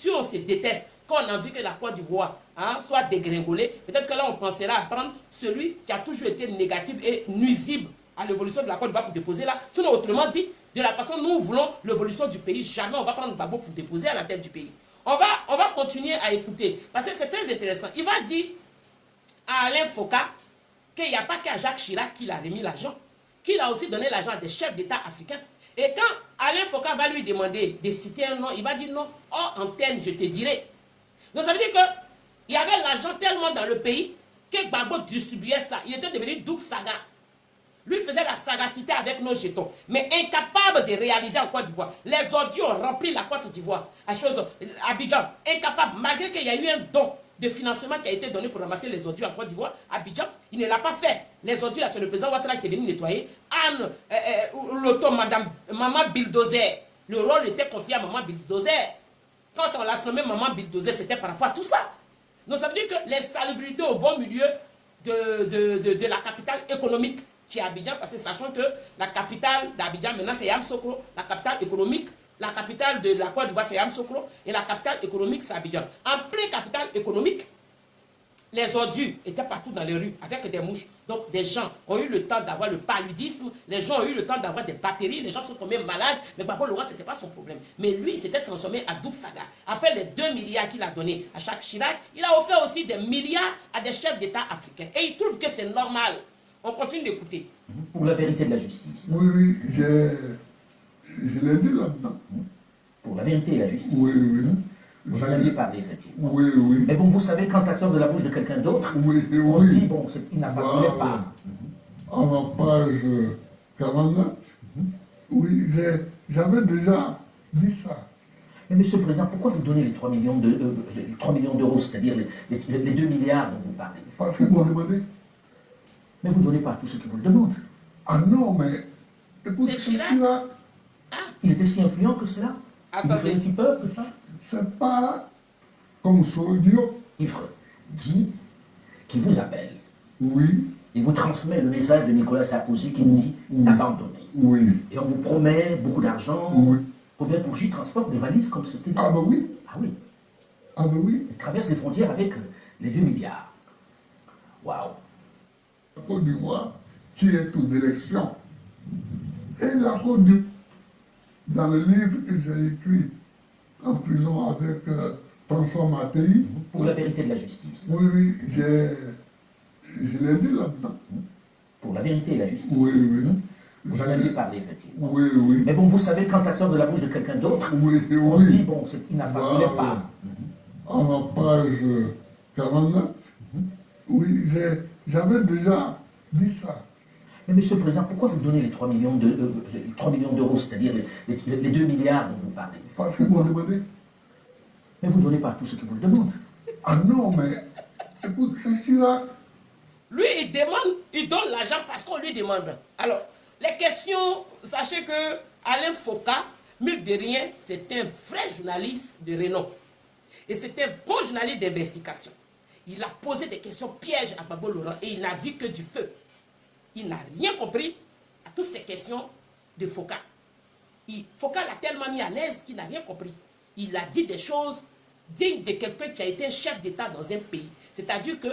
Si on se déteste, quand on a envie que la Côte d'Ivoire soit dégringolée, peut-être que là on pensera à prendre celui qui a toujours été négatif et nuisible à l'évolution de la Côte d'Ivoire pour déposer là. Sinon, autrement dit, de la façon dont nous voulons l'évolution du pays, jamais on va prendre Gbagbo pour déposer à la tête du pays. On va continuer à écouter, parce que c'est très intéressant. Il va dire à Alain Foka qu'il n'y a pas qu'à Jacques Chirac qu'il a remis l'argent, qu'il a aussi donné l'argent à des chefs d'État africains. Et quand Alain Foka va lui demander de citer un nom, il va dire non, hors antenne, je te dirai. Donc ça veut dire qu'il y avait l'argent tellement dans le pays que Gbagbo distribuait ça. Il était devenu Douk Saga. Lui faisait la sagacité avec nos jetons, mais incapable de réaliser en Côte d'Ivoire. Les ordures ont rempli la Côte d'Ivoire. Abidjan, incapable, malgré qu'il y a eu un don de financement qui a été donné pour ramasser les ordures en Côte d'Ivoire. Abidjan, il ne l'a pas fait. Les ordures, c'est le président Ouattara qui est venu nettoyer. Anne, l'auto, Maman Bulldozer, le rôle était confié à Maman Bulldozer. Quand on l'a nommé Maman Bulldozer, c'était par rapport à tout ça. Donc ça veut dire que les salubrités au bon milieu de la capitale économique qui est Abidjan, parce que sachant que la capitale d'Abidjan maintenant c'est Yamoussoukro, la capitale économique, la capitale de la Côte d'Ivoire c'est Yamoussoukro et la capitale économique c'est Abidjan. En pleine capitale économique, les ordures étaient partout dans les rues avec des mouches. Donc des gens ont eu le temps d'avoir le paludisme, les gens ont eu le temps d'avoir des bactéries, les gens sont tombés malades, mais Gbagbo Laurent c'était pas son problème. Mais lui il s'était transformé à Douk Saga. Après les 2 milliards qu'il a donnés à Jacques Chirac, il a offert aussi des milliards à des chefs d'État africains. Et il trouve que c'est normal. On continue d'écouter. Pour la vérité de la justice. Oui, je l'ai dit là-dedans. Pour la vérité et la justice. Oui, oui. Vous en aviez parlé, effectivement. Oui, oui. Mais bon, vous savez, quand ça sort de la bouche de quelqu'un d'autre, oui, on se dit, bon, il n'a pas. À la page 49, oui, j'avais déjà dit ça. Mais Monsieur le Président, pourquoi vous donnez les 3 millions d'euros, c'est-à-dire les 2 milliards dont vous parlez? Parce que vous demandez. Mais vous ne donnez pas à tous ceux qui vous le demandent. Ah non, mais écoute, c'est Chirac. Il était si influent que cela. Il vous fait si peur que ça. C'est pas comme Sorodio. Ifre dit qu'il vous appelle. Oui. Il vous transmet le message de Nicolas Sarkozy qui nous dit d'abandonner. Oui. Et on vous promet beaucoup d'argent. Oui. Pour bien pour J transporte des valises comme c'était. Ah ben oui. Ah oui. Ah ben oui. Il traverse les frontières avec les 2 milliards. Waouh. La Côte d'Ivoire qui est aux élections. Et la Côte d'Ivoire, dans le livre que j'ai écrit en prison avec François Mattei. Pour la vérité de la justice. Oui, oui, je l'ai dit là-dedans. Pour la vérité et la justice. Oui, oui. Vous en aviez parlé, effectivement. Oui, oui. Mais bon, vous savez, quand ça sort de la bouche de quelqu'un d'autre, oui, on oui. se dit, bon, il n'a pas. À la page 49, oui, j'avais déjà dit ça. Mais Monsieur le Président, pourquoi vous donnez les 3 millions d'euros, c'est-à-dire les 2 milliards dont vous parlez? Parce que vous demandez. Mais vous ne donnez pas à tous ceux qui vous le demandent. Ah non, mais écoute, c'est Chirac. Lui, il donne l'argent parce qu'on lui demande. Alors, les questions, sachez que Alain Foka, mille de rien, c'est un vrai journaliste de renom. Et c'est un bon journaliste d'investigation. Il a posé des questions pièges à Gbagbo Laurent et il n'a vu que du feu. Il n'a rien compris à toutes ces questions de Foka. Foka l'a tellement mis à l'aise qu'il n'a rien compris. Il a dit des choses dignes de quelqu'un qui a été un chef d'État dans un pays. C'est-à-dire que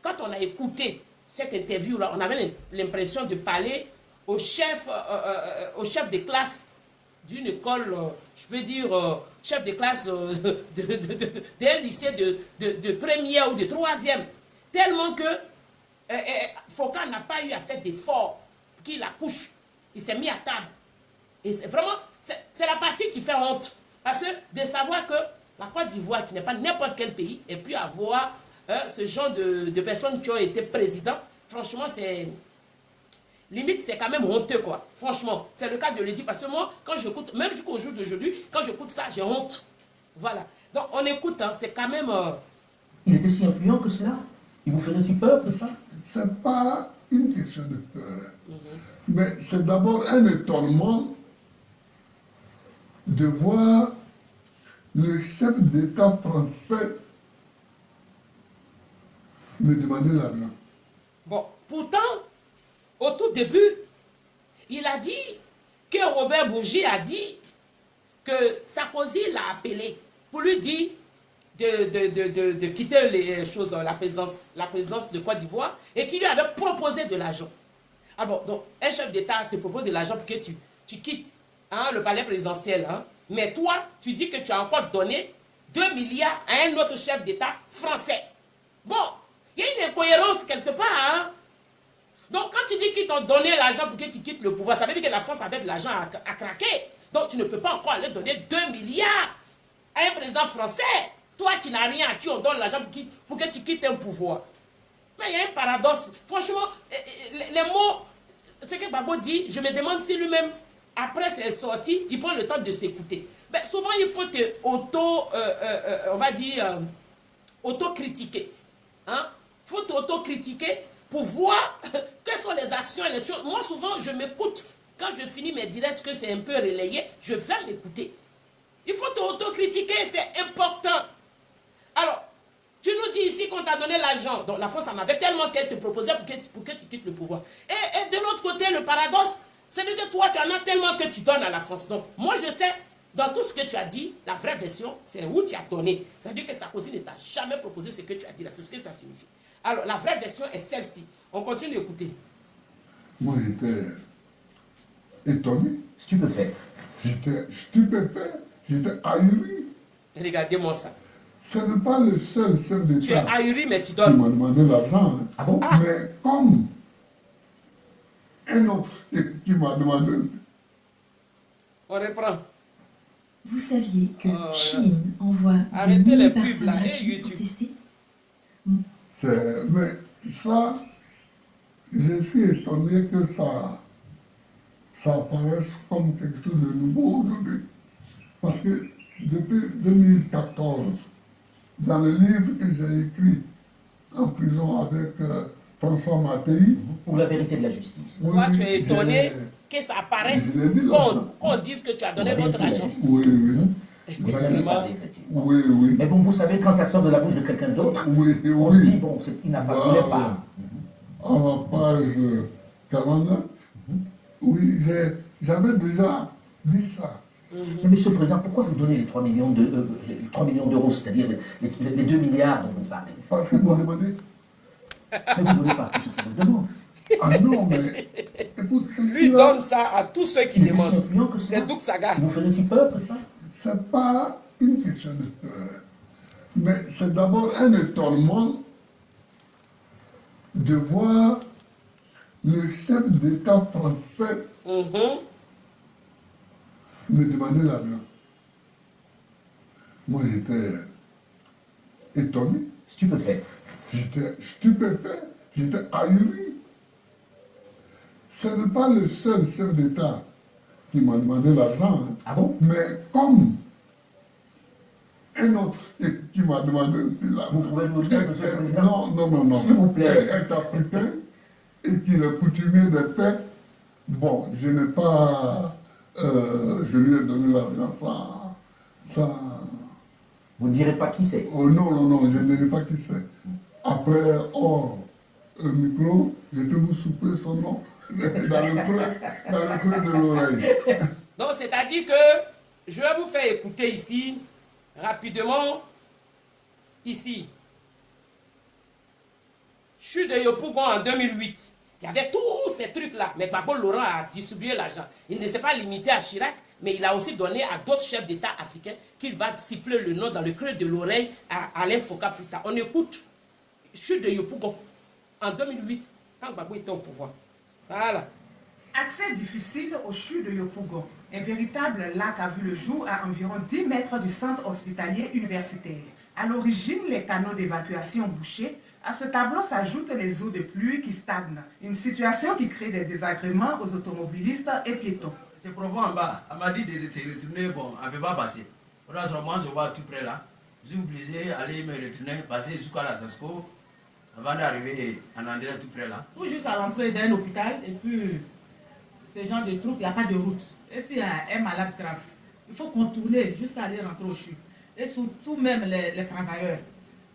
quand on a écouté cette interview-là, on avait l'impression de parler au chef de classe d'une école, je peux dire, chef de classe d'un lycée de première ou de troisième. Tellement que Foka n'a pas eu à faire d'effort pour qu'il accouche. Il s'est mis à table. Et vraiment, c'est la partie qui fait honte. Parce que de savoir que la Côte d'Ivoire, qui n'est pas n'importe quel pays, et puis avoir ce genre de personnes qui ont été présidents, franchement, c'est... Limite, c'est quand même honteux, quoi. Franchement, c'est le cas de le dire. Parce que moi, quand j'écoute, même jusqu'au jour d'aujourd'hui, quand j'écoute ça, j'ai honte. Voilà. Donc, on écoute, hein, c'est quand même... Il était si influent que cela? Il vous faisait si peur que ça? C'est pas une question de peur. Mais c'est d'abord un étonnement de voir le chef d'État français me demander l'argent. Bon, pourtant, au tout début, il a dit que Robert Bourgi a dit que Sarkozy l'a appelé pour lui dire de quitter les choses, la présidence de Côte d'Ivoire, et qui lui avait proposé de l'argent. Alors, donc, un chef d'État te propose de l'argent pour que tu quittes le palais présidentiel. Mais toi, tu dis que tu as encore donné 2 milliards à un autre chef d'État français. Bon, il y a une incohérence quelque part. Donc, quand tu dis qu'ils t'ont donné l'argent pour que tu quittes le pouvoir, ça veut dire que la France avait de l'argent à craquer. Donc, tu ne peux pas encore aller donner 2 milliards à un président français. Toi qui n'as rien, à qui on donne l'argent pour que tu quittes un pouvoir. Mais il y a un paradoxe. Franchement, les mots, ce que Babo dit, je me demande si lui-même, après ses sorties, il prend le temps de s'écouter. Mais souvent, il faut te auto-critiquer. Il faut t'auto-critiquer pour voir quelles sont les actions et les choses. Moi, souvent, je m'écoute. Quand je finis mes directs, que c'est un peu relayé, je vais m'écouter. Il faut t'auto-critiquer, c'est important. Alors, tu nous dis ici qu'on t'a donné l'argent. Donc la France en avait tellement qu'elle te proposait pour que tu quittes le pouvoir. Et de l'autre côté, le paradoxe, c'est que toi, tu en as tellement que tu donnes à la France. Donc, moi, je sais, dans tout ce que tu as dit, la vraie version, c'est où tu as donné. C'est-à-dire que Sarkozy ne t'a jamais proposé ce que tu as dit là. C'est ce que ça signifie. Alors, la vraie version est celle-ci. On continue d'écouter. Moi, j'étais étonné. Stupéfait. J'étais stupéfait. J'étais ahuri. Regardez-moi ça. Ce n'est pas le seul chef d'État Tu es ahuri, mais tu qui donnes. m'a demandé l'argent. Ah bon? Mais comme un autre qui m'a demandé. On reprend. Vous saviez que Chine envoie Arrêtez des les mini pubs, là, parfums et gratuits pour YouTube. tester? Mais ça, je suis étonné que ça apparaisse comme quelque chose de nouveau aujourd'hui. Parce que depuis 2014, dans le livre que j'ai écrit en prison avec François Mattei, Pour la vérité de la justice. oui, Toi, tu es étonné que ça apparaisse, qu'on dise que tu as donné votre argent. Oui, oui. Vous en avez parlé, effectivement. Oui, oui. Mais bon, vous savez, quand ça sort de la bouche de quelqu'un d'autre, Oui, on se dit, oui. bon, il n'a fallu pas. À la page 49, oui, j'avais déjà dit ça. Mais Monsieur le Président, pourquoi vous donnez les 3 millions d'euros, c'est-à-dire les 2 milliards dont vous parlez? Parce que vous demandez. Mais vous ne donnez pas à tous ceux qui vous le demandent. Ah non, mais écoute, Lui donne ça à tous ceux qui Il est aussi demandent. influent que ça. C'est Douk Saga. Vous faisiez si peur que ça? c'est pas une question de peur. Mais c'est d'abord un étonnement de voir le chef d'État français me demander l'argent. Moi, j'étais étonné, Stupéfait. j'étais stupéfait, j'étais ahuri. Ce n'est pas le seul chef d'État qui m'a demandé l'argent. Ah bon? Mais comme un autre qui m'a demandé aussi l'argent. Vous pouvez nous le dire, Monsieur le Président? Non. S'il vous plaît. Est africain et qu'il est coutumier des faits. Bon, je n'ai pas. Je lui ai donné l'argent sans. Vous ne direz pas qui c'est? Oh non, je ne dis pas qui c'est. Après, hors micro, je peux vous souffler son nom dans le creux de l'oreille. Donc, c'est-à-dire que je vais vous faire écouter ici, rapidement, ici. Chute de Yopougon en 2008. Il y avait tous ces trucs-là. Mais Gbagbo Laurent a distribué l'argent. Il ne s'est pas limité à Chirac, mais il a aussi donné à d'autres chefs d'État africains qu'il va siffler le nom dans le creux de l'oreille à Alain Foka plus tard. On écoute Chute de Yopougon en 2008, quand Gbagbo était au pouvoir. Voilà. Accès difficile au CHU de Yopougon. Un véritable lac a vu le jour à environ 10 mètres du centre hospitalier universitaire. À l'origine, les canaux d'évacuation bouchés. À ce tableau s'ajoutent les eaux de pluie qui stagnent. Une situation qui crée des désagréments aux automobilistes et piétons. C'est profond en bas. Elle m'a dit de se retourner, bon, elle ne peut pas passer. Moi, je vois tout près là. Je suis obligé d'aller me retourner, passer jusqu'à la Sasco, avant d'arriver en André tout près là. Tout juste à l'entrée d'un hôpital, et puis ce genre de trucs, il n'y a pas de route. Et s'il y a un malade grave, il faut contourner jusqu'à aller rentrer au CHU. Et surtout même les travailleurs,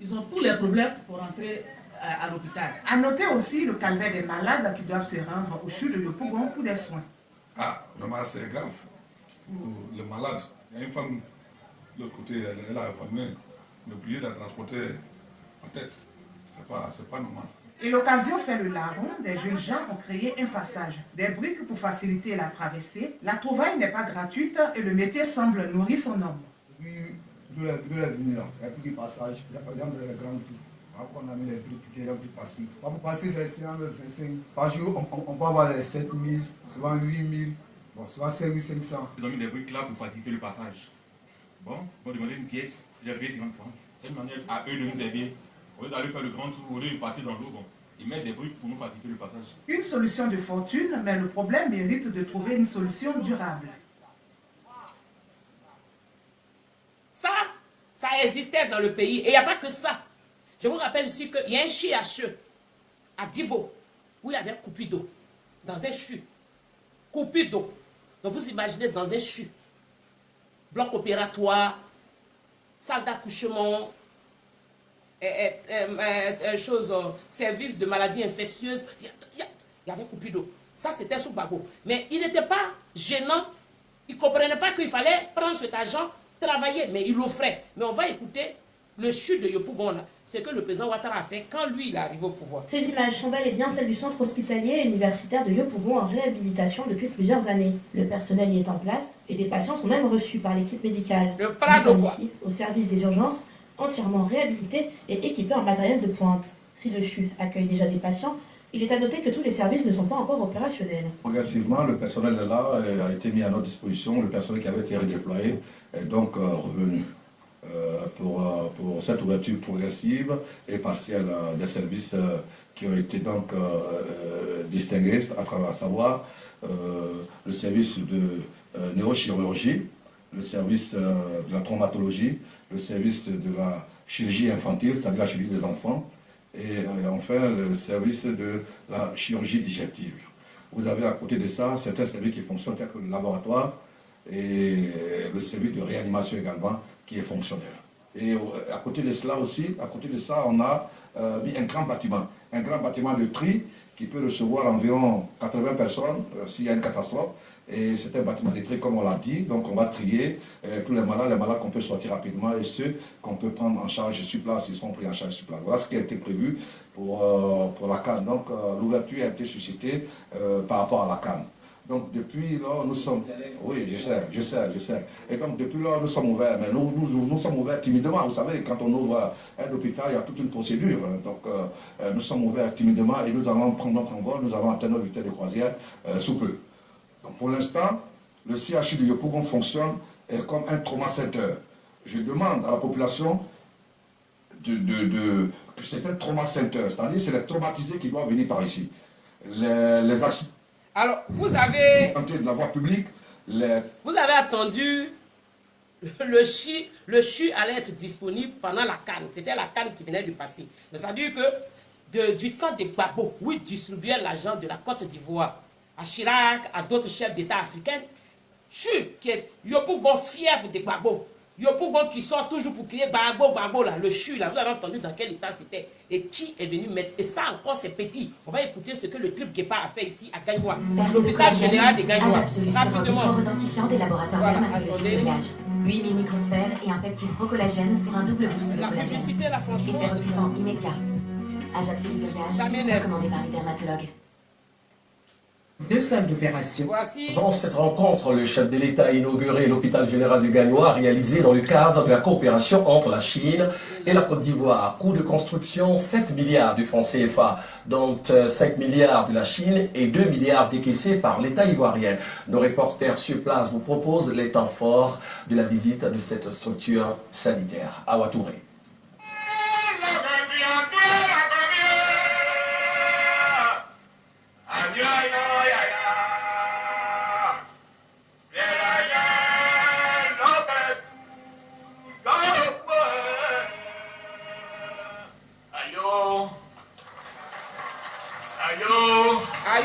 ils ont tous les problèmes pour rentrer à l'hôpital. À noter aussi le calvaire des malades qui doivent se rendre au CHU de Yopougon pour des soins. Ah, vraiment c'est grave. Pour le malade, il y a une femme l'autre côté, elle a évanoué. On est obligé de la transporter en tête. C'est pas normal. Et l'occasion fait le larron, des jeunes gens ont créé un passage, des briques pour faciliter la traversée. La trouvaille n'est pas gratuite et le métier semble nourrir son homme. Puis, de la venue là, il n'y a plus de passage, il n'y a pas de les grands tours. Après, on a mis les briques pour qu'il y ait plus de passer. Pour passer, c'est 625. Par jour, on peut avoir les 7000, souvent 8000, bon, souvent 5500. Ils ont mis des briques là pour faciliter le passage. Bon, on va demander une pièce, j'ai payé 50 francs. C'est une manière à eux de nous aider. Au lieu d'aller faire le grand tour, au lieu de passer dans l'eau, bon, ils mettent des briques pour nous faciliter le passage. Une solution de fortune, mais le problème mérite de trouver une solution durable. Ça existait dans le pays. Et il n'y a pas que ça. Je vous rappelle ici qu'il y a un CHU à Divo où il y avait coupure d'eau. Dans un CHU. Coupure d'eau. Donc vous imaginez dans un CHU. Bloc opératoire, salle d'accouchement, service de maladies infectieuses. Il y avait coupure d'eau. Ça, c'était sous Gbagbo. Mais il n'était pas gênant. Il ne comprenait pas qu'il fallait prendre cet argent, travailler, mais il l'offrait. Mais on va écouter le chute de Yopougon, c'est que le président Ouattara a fait quand lui il est arrivé au pouvoir. Ces images sont bel et bien celles du centre hospitalier et universitaire de Yopougon en réhabilitation depuis plusieurs années. Le personnel y est en place et des patients sont même reçus par l'équipe médicale. Le plan Nous sommes ici, au service des urgences, entièrement réhabilité et équipé en matériel de pointe. Si le CHU accueille déjà des patients, il est à noter que tous les services ne sont pas encore opérationnels. Progressivement, le personnel de là a été mis à notre disposition. Le personnel qui avait été redéployé est donc revenu pour cette ouverture progressive et partielle des services qui ont été donc distingués, à savoir le service de neurochirurgie, le service de la traumatologie, le service de la chirurgie infantile, c'est-à-dire la chirurgie des enfants, et enfin le service de la chirurgie digestive. Vous avez à côté de ça certains services qui fonctionnent tels que le laboratoire et le service de réanimation également qui est fonctionnel. Et à côté de cela aussi, à côté de ça, on a mis un grand bâtiment de tri qui peut recevoir environ 80 personnes s'il y a une catastrophe. Et c'est un bâtiment de tri comme on l'a dit, donc on va trier tous les malades qu'on peut sortir rapidement et ceux qu'on peut prendre en charge sur place, ils sont pris en charge sur place. Voilà ce qui a été prévu pour la CAN. Donc l'ouverture a été suscitée par rapport à la CAN. Donc depuis là, nous sommes... Oui, je sais. Et donc depuis là, nous sommes ouverts. Mais nous sommes ouverts timidement. Vous savez, quand on ouvre un hôpital, il y a toute une procédure. Donc nous sommes ouverts timidement et nous allons prendre notre envol, nous allons atteindre notre vitesse de croisière sous peu. Donc pour l'instant, le CHU de Yopougon fonctionne comme un trauma center. Je demande à la population que c'est un trauma center, c'est-à-dire c'est les traumatisés qui doivent venir par ici. Les accidents. Alors, vous avez... de la voie publique, vous avez attendu le CHU allait être disponible pendant la CAN. C'était la CAN qui venait de passer. Mais ça veut dire que du temps de Gbagbo, où il distribuait l'argent de la Côte d'Ivoire à Chirac, à d'autres chefs d'État africains, CHU, qui est Yopougon fièvre de Gbagbo, Yopougon qui sort toujours pour crier Gbagbo, là, le CHU, là, vous avez entendu dans quel état c'était et qui est venu mettre. Et ça encore, c'est petit. On va écouter ce que le Trip Guépa a fait ici à Gagnoa, l'hôpital général de Gagnoa. Rapidement. Identifiant des laboratoires dermatologiques de Village. 8000 microsphères et un peptide procollagène pour un double boost de La collagène. publicité, là, franchement, Effet immédiat. Âge absolu du Village, recommandé par les dermatologues. 2 salles d'opération. Voici. Dans cette rencontre, le chef de l'État a inauguré l'hôpital général de Gagnoa réalisé dans le cadre de la coopération entre la Chine et la Côte d'Ivoire. Coût de construction 7 milliards de francs CFA, dont 5 milliards de la Chine et 2 milliards décaissés par l'État ivoirien. Nos reporters sur place vous proposent les temps forts de la visite de cette structure sanitaire. Awa Touré.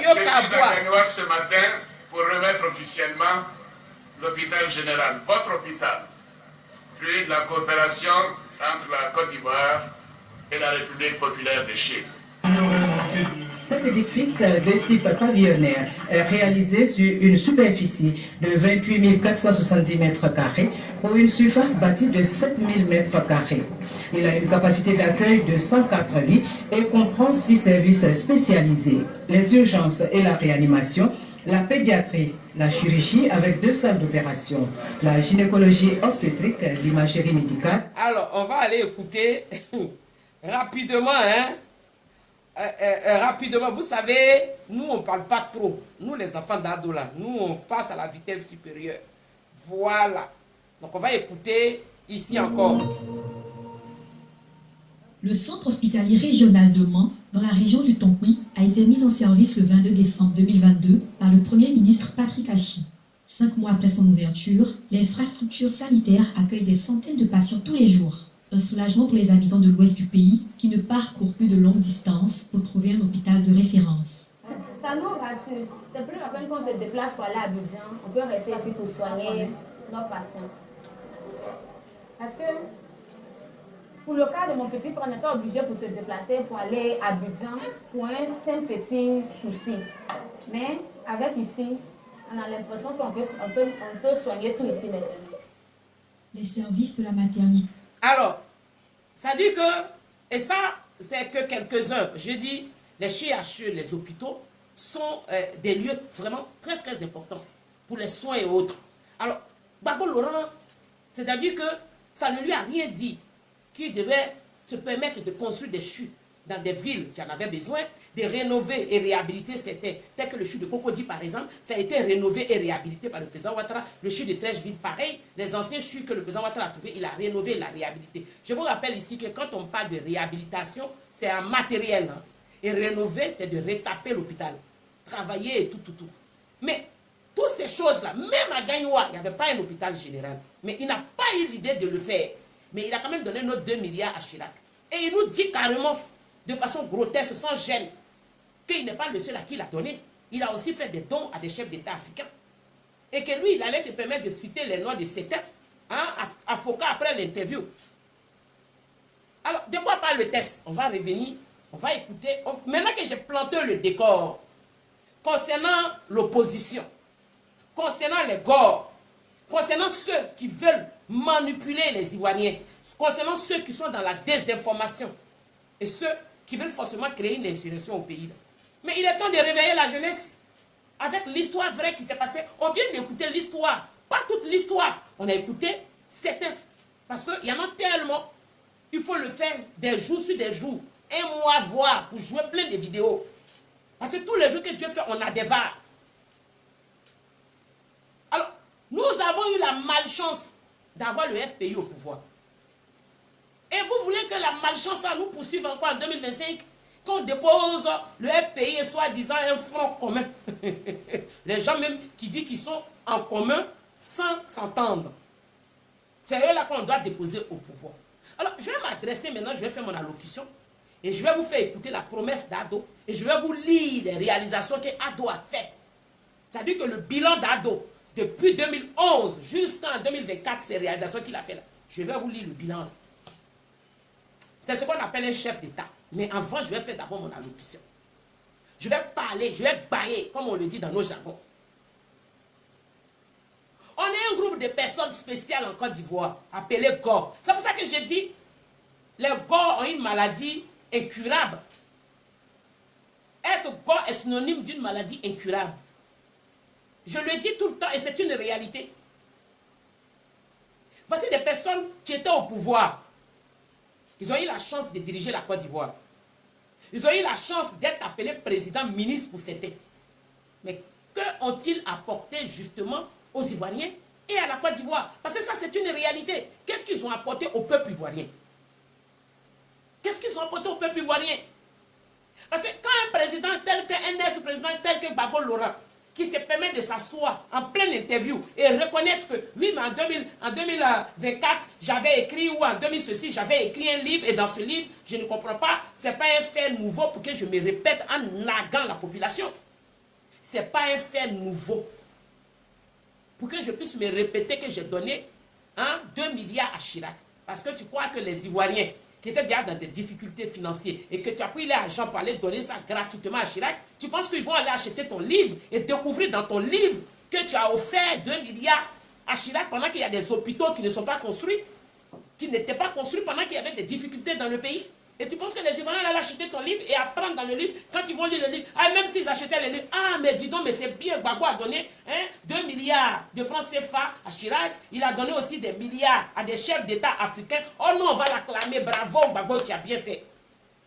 Je suis à Gagnoa ce matin pour remettre officiellement l'hôpital général, votre hôpital, fruit de la coopération entre la Côte d'Ivoire et la République populaire de Chine. Cet édifice de type pavillonnaire est réalisé sur une superficie de 28 470 m² pour une surface bâtie de 7 000 m². Il a une capacité d'accueil de 104 lits et comprend 6 services spécialisés, les urgences et la réanimation, la pédiatrie, la chirurgie avec 2 salles d'opération, la gynécologie obstétrique, l'imagerie médicale. Alors, on va aller écouter rapidement, hein. Rapidement, vous savez, nous on ne parle pas trop. Nous les enfants d'Adola, nous on passe à la vitesse supérieure. Voilà. Donc on va écouter ici encore. Le centre hospitalier régional de Mans, dans la région du Tonkoui, a été mis en service le 22 décembre 2022 par le Premier ministre Patrick Hachi. 5 mois après son ouverture, l'infrastructure sanitaire accueille des centaines de patients tous les jours. Un soulagement pour les habitants de l'ouest du pays qui ne parcourent plus de longues distances pour trouver un hôpital de référence. Ça nous rassure. C'est plus la peine qu'on se déplace pour aller à Abidjan. On peut rester ici pour soigner nos patients. Parce que pour le cas de mon petit frère, on était obligé pour se déplacer pour aller à Abidjan pour un simple petit souci. Mais avec ici, on a l'impression qu'on peut soigner tout ici maintenant. Les services de la maternité. Alors, ça dit que, et ça, c'est que quelques-uns, je dis, les CHU, les hôpitaux, sont des lieux vraiment très très importants pour les soins et autres. Alors, Babo Laurent, c'est-à-dire que ça ne lui a rien dit qu'il devait se permettre de construire des CHU dans des villes qui en avaient besoin, de rénover et réhabiliter certains, tels que le CHU de Cocody par exemple, ça a été rénové et réhabilité par le président Ouattara. Le CHU de Trècheville, pareil, les anciens CHU que le président Ouattara a trouvé, il a rénové, il a réhabilité. Je vous rappelle ici que quand on parle de réhabilitation, c'est un matériel, hein. Et rénover, c'est de retaper l'hôpital, travailler et tout. Mais toutes ces choses-là, même à Gagnoua, il n'y avait pas un hôpital général. Mais il n'a pas eu l'idée de le faire. Mais il a quand même donné nos 2 milliards à Chirac. Et il nous dit carrément, de façon grotesque, sans gêne, qu'il n'est pas le seul à qui il a donné. Il a aussi fait des dons à des chefs d'État africains. Et que lui, il allait se permettre de citer les noms de certains, hein, à Foucault après l'interview. Alors, de quoi parle le texte? On va revenir, on va écouter. Maintenant que j'ai planté le décor, concernant l'opposition, concernant les Gors, concernant ceux qui veulent manipuler les Ivoiriens, concernant ceux qui sont dans la désinformation, et ceux qui veulent forcément créer une insurrection au pays. Mais il est temps de réveiller la jeunesse avec l'histoire vraie qui s'est passée. On vient d'écouter l'histoire, pas toute l'histoire. On a écouté certains, parce qu'il y en a tellement. Il faut le faire des jours sur des jours, un mois voire, pour jouer plein de vidéos. Parce que tous les jours que Dieu fait, on a des vagues. Alors, nous avons eu la malchance d'avoir le FPI au pouvoir. Et vous voulez que la malchance nous poursuive encore en 2025, qu'on dépose le FPI et soi-disant un front commun. Les gens même qui disent qu'ils sont en commun sans s'entendre. C'est eux là qu'on doit déposer au pouvoir. Alors, je vais m'adresser maintenant, je vais faire mon allocution et je vais vous faire écouter la promesse d'Ado et je vais vous lire les réalisations que Ado a fait. C'est-à-dire que le bilan d'Ado, depuis 2011 jusqu'en 2024, ces réalisations qu'il a fait là, je vais vous lire le bilan. C'est ce qu'on appelle un chef d'État. Mais avant, je vais faire d'abord mon allocution. Je vais parler, je vais bailler, comme on le dit dans nos jargons. On est un groupe de personnes spéciales en Côte d'Ivoire, appelées GOR. C'est pour ça que j'ai dit, les GOR ont une maladie incurable. Être GOR est synonyme d'une maladie incurable. Je le dis tout le temps et c'est une réalité. Voici des personnes qui étaient au pouvoir. Ils ont eu la chance de diriger la Côte d'Ivoire. Ils ont eu la chance d'être appelés président, ministre pour certains. Mais que ont-ils apporté justement aux Ivoiriens et à la Côte d'Ivoire? Parce que ça, c'est une réalité. Qu'est-ce qu'ils ont apporté au peuple ivoirien? Qu'est-ce qu'ils ont apporté au peuple ivoirien? Parce que quand un président tel que, un ex-président tel que Babo Laurent, qui se permet de s'asseoir en pleine interview et reconnaître que oui, mais en 2024, j'avais écrit, ou en 2000 ceci, j'avais écrit un livre, et dans ce livre, je ne comprends pas, c'est pas un fait nouveau pour que je me répète en naguant la population. C'est pas un fait nouveau pour que je puisse me répéter que j'ai donné 2 milliards à Chirac. Parce que tu crois que les Ivoiriens qui était déjà dans des difficultés financières, et que tu as pris l'argent pour aller donner ça gratuitement à Chirac, tu penses qu'ils vont aller acheter ton livre et découvrir dans ton livre que tu as offert 2 milliards à Chirac pendant qu'il y a des hôpitaux qui ne sont pas construits, qui n'étaient pas construits pendant qu'il y avait des difficultés dans le pays? Et tu penses que les Ivoiriens allaient acheter ton livre et apprendre dans le livre, quand ils vont lire le livre, ah, même s'ils achetaient le livre, ah, mais dis donc, mais c'est bien, Gbagbo a donné 2 milliards de francs CFA à Chirac, il a donné aussi des milliards à des chefs d'État africains. Oh non, on va l'acclamer, bravo Gbagbo, tu as bien fait.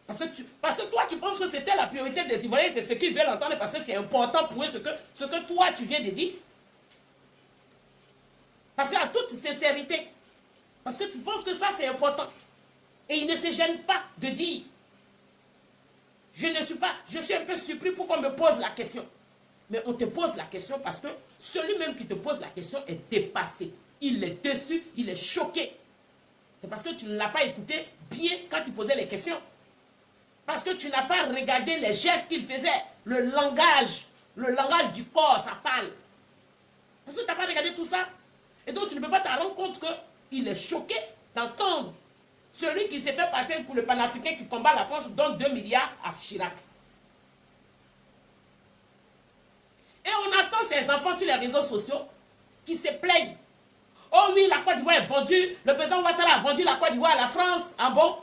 Parce que toi, tu penses que c'était la priorité des Ivoiriens, c'est ce qu'ils veulent entendre, parce que c'est important pour eux ce que toi, tu viens de dire. Parce qu'à toute sincérité, parce que tu penses que ça, c'est important. Et il ne se gêne pas de dire. Je suis un peu surpris pour qu'on me pose la question. Mais on te pose la question parce que celui-même qui te pose la question est dépassé. Il est déçu, il est choqué. C'est parce que tu ne l'as pas écouté bien quand il posait les questions. Parce que tu n'as pas regardé les gestes qu'il faisait. Le langage du corps, ça parle. Parce que tu n'as pas regardé tout ça. Et donc tu ne peux pas te rendre compte qu'il est choqué d'entendre celui qui s'est fait passer pour le panafricain qui combat la France donne 2 milliards à Chirac. Et on attend ces enfants sur les réseaux sociaux qui se plaignent. Oh oui, la Côte d'Ivoire est vendue. Le président Ouattara a vendu la Côte d'Ivoire à la France. Ah bon?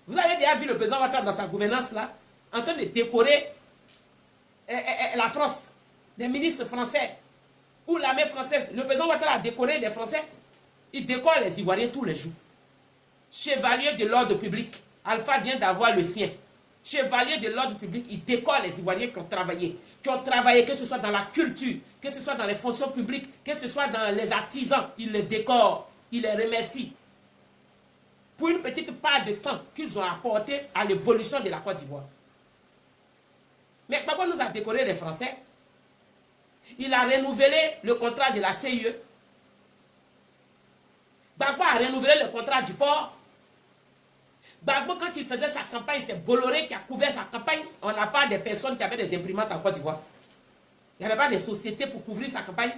Vous avez déjà vu le président Ouattara dans sa gouvernance là, en train de décorer la France, des ministres français ou l'armée française. Le président Ouattara a décoré des Français. Il décore les Ivoiriens tous les jours. Chevalier de l'ordre public. Alpha vient d'avoir le sien. Chevalier de l'ordre public, il décore les Ivoiriens qui ont travaillé, que ce soit dans la culture, que ce soit dans les fonctions publiques, que ce soit dans les artisans, il les décore, il les remercie. Pour une petite part de temps qu'ils ont apporté à l'évolution de la Côte d'Ivoire. Mais Gbagbo nous a décoré les Français. Il a renouvelé le contrat de la CIE. Gbagbo a renouvelé le contrat du port. Gbagbo, quand il faisait sa campagne, c'est Bolloré qui a couvert sa campagne. On n'a pas de personnes qui avaient des imprimantes en Côte d'Ivoire. Il n'y avait pas de sociétés pour couvrir sa campagne.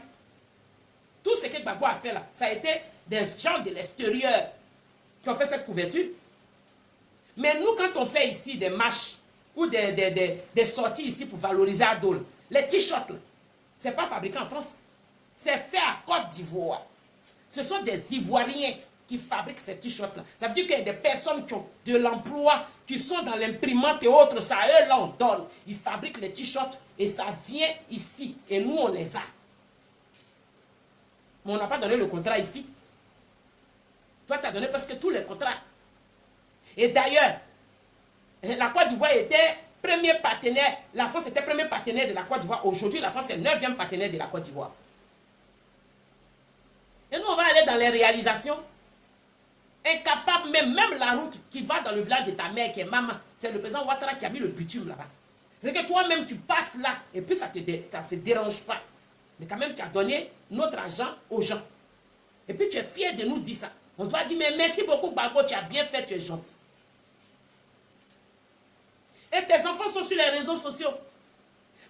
Tout ce que Gbagbo a fait là, ça a été des gens de l'extérieur qui ont fait cette couverture. Mais nous, quand on fait ici des marches ou des sorties ici pour valoriser Adol, les t-shirts, ce n'est pas fabriqué en France. C'est fait à Côte d'Ivoire. Ce sont des Ivoiriens qui fabriquent ces t-shirts-là. Ça veut dire qu'il y a des personnes qui ont de l'emploi, qui sont dans l'imprimante et autres, ça à eux là on donne. Ils fabriquent les t-shirts et ça vient ici. Et nous on les a. Mais on n'a pas donné le contrat ici. Toi tu as donné presque tous les contrats. Et d'ailleurs, la Côte d'Ivoire était premier partenaire, la France était premier partenaire de la Côte d'Ivoire. Aujourd'hui la France est 9e partenaire de la Côte d'Ivoire. Et nous on va aller dans les réalisations. Incapable, même la route qui va dans le village de ta mère qui est maman, c'est le président Ouattara qui a mis le bitume là-bas. C'est que toi-même tu passes là et puis ça ne te dérange pas. Mais quand même tu as donné notre argent aux gens. Et puis tu es fier de nous dire ça. On doit dire mais merci beaucoup Gbagbo, tu as bien fait, tu es gentil. Et tes enfants sont sur les réseaux sociaux.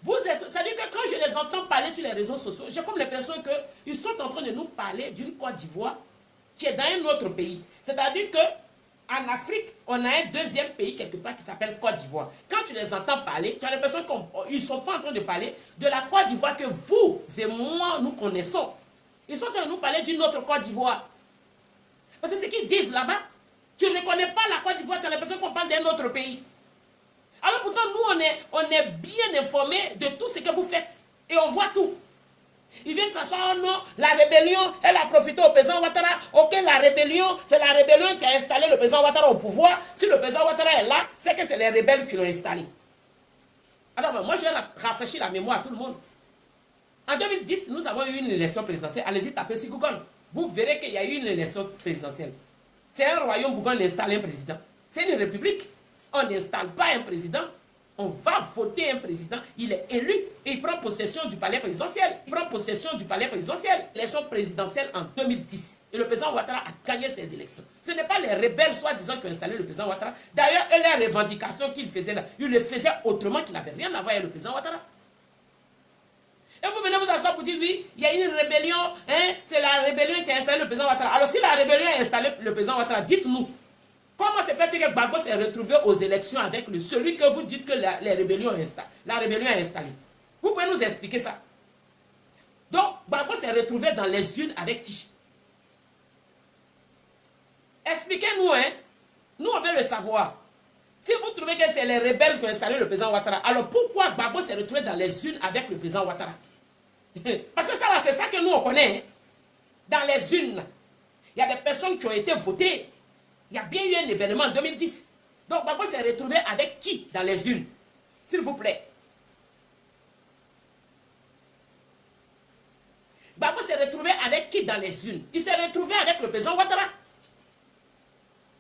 Ça veut dire que quand je les entends parler sur les réseaux sociaux, j'ai comme l'impression qu'ils sont en train de nous parler d'une Côte d'Ivoire qui est dans un autre pays. C'est-à-dire qu'en Afrique, on a un deuxième pays quelque part qui s'appelle Côte d'Ivoire. Quand tu les entends parler, tu as l'impression qu'ils ne sont pas en train de parler de la Côte d'Ivoire que vous et moi, nous connaissons. Ils sont en train de nous parler d'une autre Côte d'Ivoire. Parce que ce qu'ils disent là-bas, tu ne reconnais pas la Côte d'Ivoire, tu as l'impression qu'on parle d'un autre pays. Alors pourtant, nous, on est bien informés de tout ce que vous faites. Et on voit tout. Ils viennent s'asseoir, oh non, la rébellion, elle a profité au président Ouattara. Ok, la rébellion, c'est la rébellion qui a installé le président Ouattara au pouvoir. Si le président Ouattara est là, c'est que c'est les rebelles qui l'ont installé. Alors, moi, je vais rafraîchir la mémoire à tout le monde. En 2010, nous avons eu une élection présidentielle. Allez-y, tapez sur Google. Vous verrez qu'il y a eu une élection présidentielle. C'est un royaume où on installe un président. C'est une république. On n'installe pas un président. On va voter un président, il est élu et il prend possession du palais présidentiel. L'élection présidentielle en 2010. Et le président Ouattara a gagné ces élections. Ce n'est pas les rebelles soi-disant qui ont installé le président Ouattara. D'ailleurs, les revendications qu'il faisait là, il le faisait autrement, qu'il n'avait rien à voir avec le président Ouattara. Et vous venez vous asseoir pour dire, oui, il y a une rébellion, hein, c'est la rébellion qui a installé le président Ouattara. Alors si la rébellion a installé le président Ouattara, dites-nous. Comment se fait que Gbagbo s'est retrouvé aux élections avec celui que vous dites que la rébellion a installé? Vous pouvez nous expliquer ça? Donc, Gbagbo s'est retrouvé dans les urnes avec qui? Expliquez-nous, hein? Nous, on veut le savoir. Si vous trouvez que c'est les rebelles qui ont installé le président Ouattara, alors pourquoi Gbagbo s'est retrouvé dans les urnes avec le président Ouattara? Parce que ça, c'est ça que nous, on connaît. Hein? Dans les urnes, il y a des personnes qui ont été votées. Il y a bien eu un événement en 2010. Donc, Gbagbo s'est retrouvé avec qui dans les urnes? S'il vous plaît. Gbagbo s'est retrouvé avec qui dans les urnes? Il s'est retrouvé avec le président Ouattara.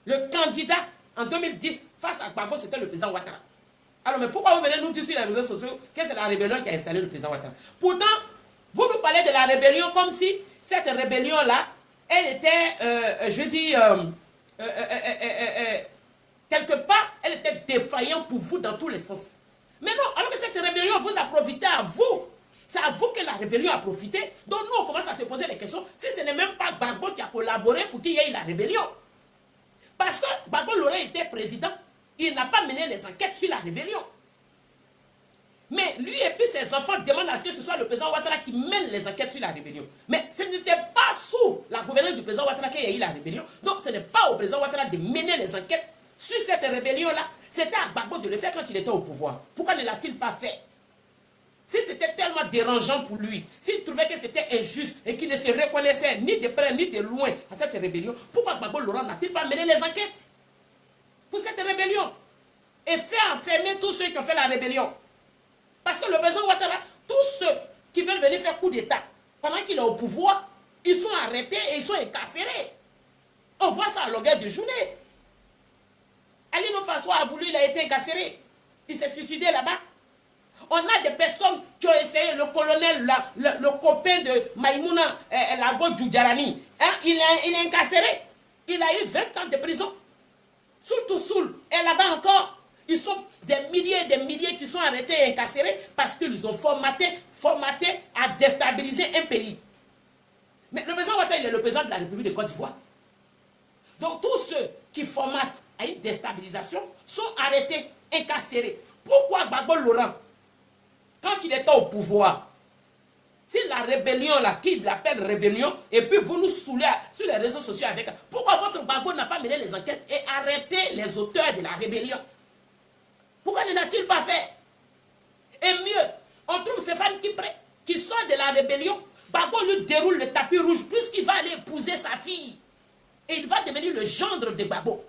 Le candidat en 2010 face à Gbagbo, c'était le président Ouattara. Alors, mais pourquoi vous venez nous dire sur les réseaux sociaux que c'est la rébellion qui a installé le président Ouattara? Pourtant, vous nous parlez de la rébellion comme si cette rébellion-là, elle était, quelque part, elle était défaillante pour vous dans tous les sens. Mais non, alors que cette rébellion vous a profité à vous. C'est à vous que la rébellion a profité. Donc nous, on commence à se poser les questions. Si ce n'est même pas Gbagbo qui a collaboré pour qu'il y ait la rébellion. Parce que Gbagbo l'aurait été président. Il n'a pas mené les enquêtes sur la rébellion. Mais lui et puis ses enfants demandent à ce que ce soit le président Ouattara qui mène les enquêtes sur la rébellion. Mais ce n'était pas sous la gouvernance du président Ouattara qu'il y a eu la rébellion. Donc ce n'est pas au président Ouattara de mener les enquêtes sur cette rébellion-là. C'était à Gbagbo de le faire quand il était au pouvoir. Pourquoi ne l'a-t-il pas fait? Si c'était tellement dérangeant pour lui, s'il trouvait que c'était injuste et qu'il ne se reconnaissait ni de près ni de loin à cette rébellion, pourquoi Gbagbo Laurent n'a-t-il pas mené les enquêtes pour cette rébellion et fait enfermer tous ceux qui ont fait la rébellion? Parce que le président Ouattara, tous ceux qui veulent venir faire coup d'État, pendant qu'il est au pouvoir, ils sont arrêtés et ils sont incarcérés. On voit ça à longueur de journée. Alino Fassoua a voulu, il a été incarcéré. Il s'est suicidé là-bas. On a des personnes qui ont essayé, le colonel, le copain de Maïmouna, Lago Djoudjarani, hein, il est incarcéré. Il a eu 20 ans de prison. Soul, et là-bas encore. Ils sont des milliers et des milliers qui sont arrêtés et incarcérés parce qu'ils ont formaté à déstabiliser un pays. Mais le président Ouattara, il est le président de la République de Côte d'Ivoire. Donc tous ceux qui formatent à une déstabilisation sont arrêtés, incarcérés. Pourquoi Gbagbo Laurent, quand il était au pouvoir, si la rébellion, là, qui l'appelle rébellion, et puis vous nous saoulez sur les réseaux sociaux avec... Pourquoi votre Gbagbo n'a pas mené les enquêtes et arrêté les auteurs de la rébellion? Pourquoi ne l'a-t-il pas fait? Et mieux, on trouve Stéphane Kipré qui sort de la rébellion. Gbagbo lui déroule le tapis rouge puisqu'il va aller épouser sa fille. Et il va devenir le gendre de Gbagbo.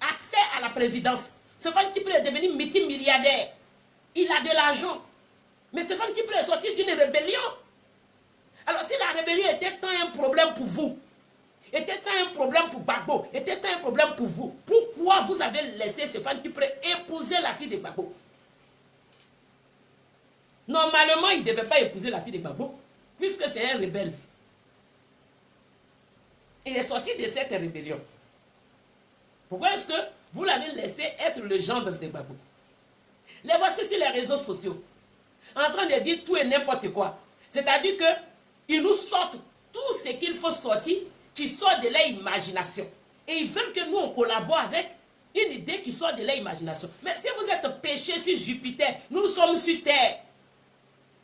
Accès à la présidence. Stéphane Kipré est devenu multimilliardaire. Il a de l'argent. Mais Stéphane Kipré est sorti d'une rébellion. Alors si la rébellion était tant un problème pour vous, était un problème pour Gbagbo, était un problème pour vous, pourquoi vous avez laissé Stéphane Kipré épouser la fille de Gbagbo? Normalement, il ne devait pas épouser la fille de Gbagbo, puisque c'est un rebelle. Il est sorti de cette rébellion. Pourquoi est-ce que vous l'avez laissé être le gendre de Gbagbo? Les voici sur les réseaux sociaux, en train de dire tout et n'importe quoi. C'est-à-dire qu'ils nous sortent tout ce qu'il faut sortir, qui sort de leur imagination. Et ils veulent que nous, on collabore avec une idée qui sort de leur imagination. Mais si vous êtes péchés sur Jupiter, nous sommes sur Terre.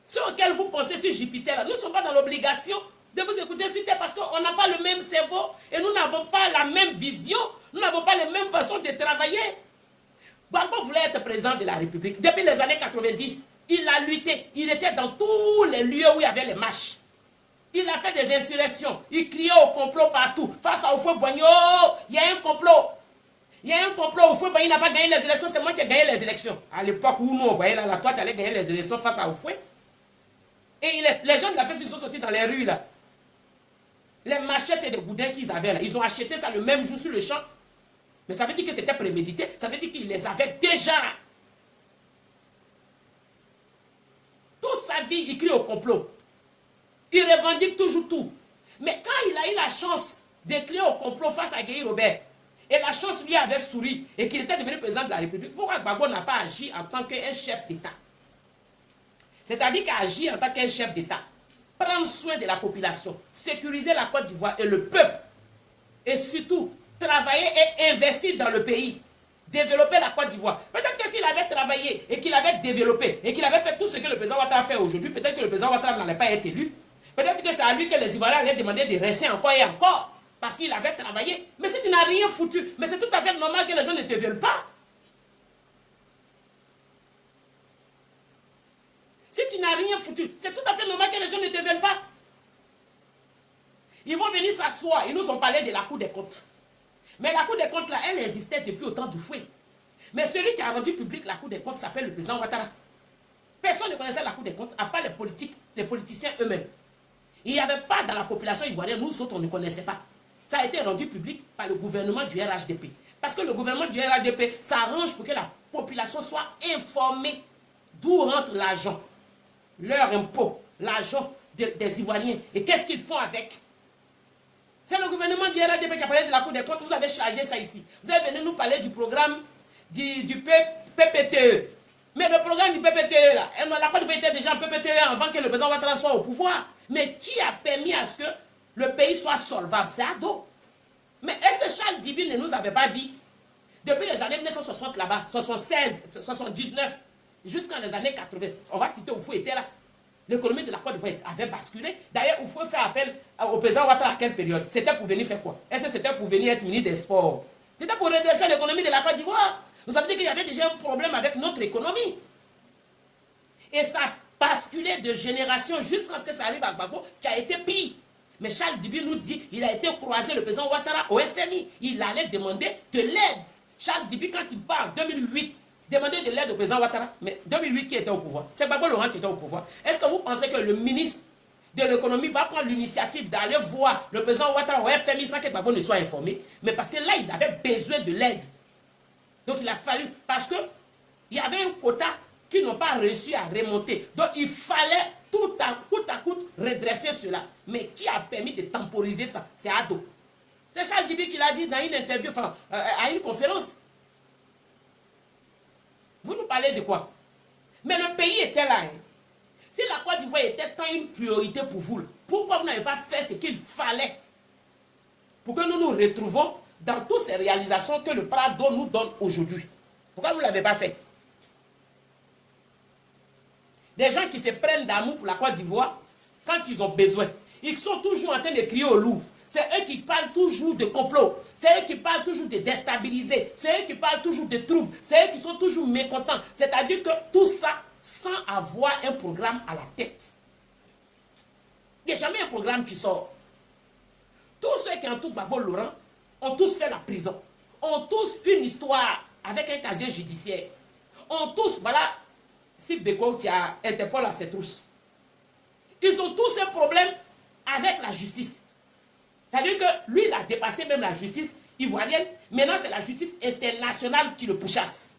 Ceux auxquels vous pensez sur Jupiter, nous ne sommes pas dans l'obligation de vous écouter sur Terre parce qu'on n'a pas le même cerveau et nous n'avons pas la même vision, nous n'avons pas les mêmes façons de travailler. Gbagbo voulait être président de la République. Depuis les années 90, il a lutté. Il était dans tous les lieux où il y avait les marches. Il a fait des insurrections. Il criait au complot partout. Face à Houphouët-Boigny, oh, il y a un complot. Il y a un complot. Houphouët-Boigny n'a pas gagné les élections. C'est moi qui ai gagné les élections. À l'époque où nous, on voyait là, toi, tu allais gagner les élections face à Houphouët. Et les gens de la fête, ils sont sortis dans les rues, là. Les machettes et les boudins qu'ils avaient, là. Ils ont acheté ça le même jour sur le champ. Mais ça veut dire que c'était prémédité. Ça veut dire qu'ils les avaient déjà. Toute sa vie, il crie au complot. Il revendique toujours tout. Mais quand il a eu la chance de crier au complot face à Guy Robert, et la chance lui avait souri, et qu'il était devenu président de la République, pourquoi Gbagbo n'a pas agi en tant qu'un chef d'État? C'est-à-dire qu'agir en tant qu'un chef d'État, prendre soin de la population, sécuriser la Côte d'Ivoire et le peuple, et surtout travailler et investir dans le pays. Développer la Côte d'Ivoire. Peut-être que s'il avait travaillé et qu'il avait développé et qu'il avait fait tout ce que le président Ouattara fait aujourd'hui, peut-être que le président Ouattara n'allait pas être élu. Peut-être que c'est à lui que les Ivoiriens allaient demander de rester encore et encore parce qu'il avait travaillé. Mais si tu n'as rien foutu, mais c'est tout à fait normal que les gens ne te veulent pas. Si tu n'as rien foutu, c'est tout à fait normal que les gens ne te veulent pas. Ils vont venir s'asseoir. Ils nous ont parlé de la Cour des comptes. Mais la Cour des comptes, là, elle existait depuis au temps du fouet. Mais celui qui a rendu public la Cour des comptes s'appelle le président Ouattara. Personne ne connaissait la Cour des comptes, à part les politiciens eux-mêmes. Il n'y avait pas dans la population ivoirienne, nous autres, on ne connaissait pas. Ça a été rendu public par le gouvernement du RHDP. Parce que le gouvernement du RHDP s'arrange pour que la population soit informée d'où rentre l'argent, leur impôt, l'argent des Ivoiriens. Et qu'est-ce qu'ils font avec? C'est le gouvernement du RHDP qui a parlé de la Cour des comptes. Vous avez chargé ça ici. Vous avez venu nous parler du programme du PPTE. Mais le programme du PPTE, là, la Côte d'Ivoire était déjà en PPTE avant que le président Ouattara soit au pouvoir. Mais qui a permis à ce que le pays soit solvable? C'est Ado. Mais est-ce que Charles Dibine ne nous avait pas dit, depuis les années 1960 là-bas, 76, 79, jusqu'en les années 80, on va citer Oufou était là, l'économie de la Côte d'Ivoire avait basculé. D'ailleurs, Oufou fait appel au président Ouattara à quelle période? C'était pour venir faire quoi? Est-ce que c'était pour venir être ministre des Sports? C'était pour redresser l'économie de la Côte d'Ivoire. Vous savez qu'il y avait déjà un problème avec notre économie. Et ça a basculé de génération jusqu'à ce que ça arrive à Gbagbo, qui a été pire. Mais Charles Dibine nous dit qu'il a été croisé le président Ouattara au FMI. Il allait demander de l'aide. Charles Dibine, quand il parle, 2008, demandait de l'aide au président Ouattara. Mais 2008, qui était au pouvoir? C'est Gbagbo Laurent qui était au pouvoir. Est-ce que vous pensez que le ministre de l'économie va prendre l'initiative d'aller voir le président Ouattara au FMI sans que Gbagbo ne soit informé? Mais parce que là, ils avaient besoin de l'aide. Donc il a fallu, parce qu'il y avait un quota qu'ils n'ont pas réussi à remonter. Donc il fallait tout à coup redresser cela. Mais qui a permis de temporiser ça? C'est Ado. C'est Charles Dibine qui l'a dit dans une interview, enfin, à une conférence. Vous nous parlez de quoi? Mais le pays était là. Hein. Si la Côte d'Ivoire était tant une priorité pour vous, pourquoi vous n'avez pas fait ce qu'il fallait pour que nous nous retrouvons dans toutes ces réalisations que le Prado nous donne aujourd'hui? Pourquoi vous ne l'avez pas fait? Des gens qui se prennent d'amour pour la Côte d'Ivoire, quand ils ont besoin, ils sont toujours en train de crier au loup. C'est eux qui parlent toujours de complot. C'est eux qui parlent toujours de déstabiliser. C'est eux qui parlent toujours de troubles. C'est eux qui sont toujours mécontents. C'est-à-dire que tout ça sans avoir un programme à la tête. Il n'y a jamais un programme qui sort. Tous ceux qui entourent Gbagbo Laurent ont tous fait la prison. Ont tous une histoire avec un casier judiciaire. Ont tous, voilà, Sib Beko qui a Interpol à ses trousses. Ils ont tous un problème avec la justice. C'est-à-dire que lui, il a dépassé même la justice ivoirienne. Maintenant, c'est la justice internationale qui le pourchasse.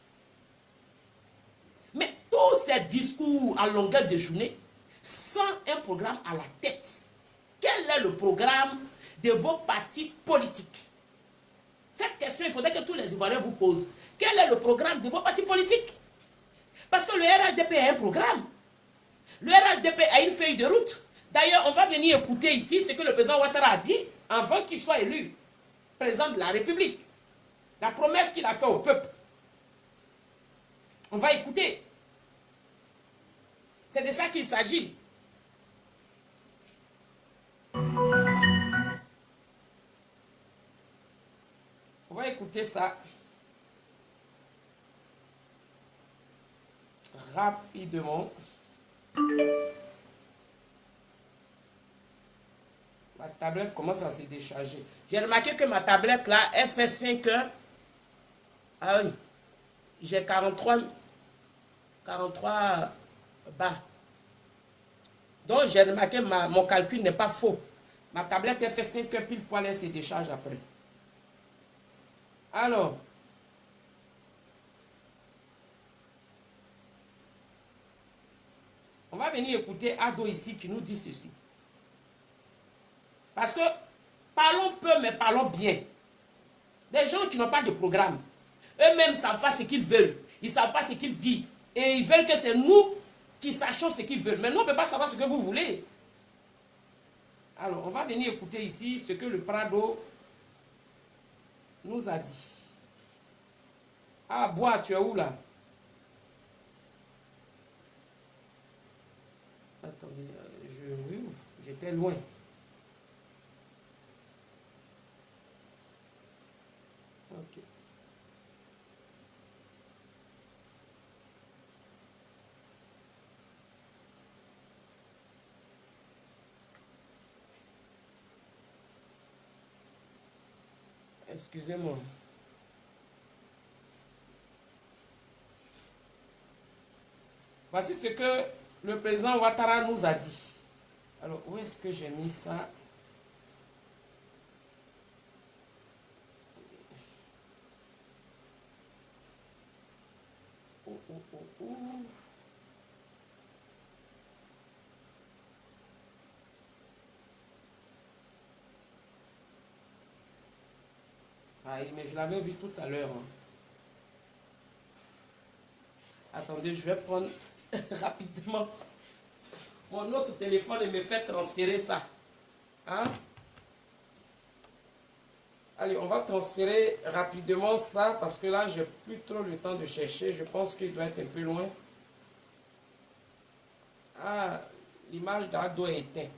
Mais tous ces discours à longueur de journée, sans un programme à la tête. Quel est le programme de vos partis politiques? Cette question, il faudrait que tous les Ivoiriens vous posent. Quel est le programme de vos partis politiques? Parce que le RHDP a un programme. Le RHDP a une feuille de route. D'ailleurs, on va venir écouter ici ce que le président Ouattara a dit avant qu'il soit élu président de la République. La promesse qu'il a faite au peuple. On va écouter. C'est de ça qu'il s'agit. On va écouter ça rapidement. Ma tablette commence à se décharger. J'ai remarqué que ma tablette là, elle fait 5 heures. Ah oui, j'ai 43 bas. Donc j'ai remarqué que mon calcul n'est pas faux. Ma tablette elle fait 5 heures pile poil, elle se décharge après. Alors, on va venir écouter Ado ici qui nous dit ceci. Parce que parlons peu mais parlons bien. Des gens qui n'ont pas de programme, eux-mêmes ne savent pas ce qu'ils veulent. Ils ne savent pas ce qu'ils disent. Et ils veulent que c'est nous qui sachions ce qu'ils veulent. Mais nous, on ne peut pas savoir ce que vous voulez. Alors, on va venir écouter ici ce que le Prado nous a dit. Ah, Bois, tu es où là? Attendez, j'étais loin. Ok. Excusez-moi. Voici ce que le président Ouattara nous a dit. Alors, où est-ce que j'ai mis ça? Ah, mais je l'avais vu tout à l'heure. Hein. Attendez, je vais prendre rapidement mon autre téléphone et me faire transférer ça. Hein? Allez, on va transférer rapidement ça parce que là, j'ai plus trop le temps de chercher. Je pense qu'il doit être un peu loin. Ah, l'image d'Ado est éteinte.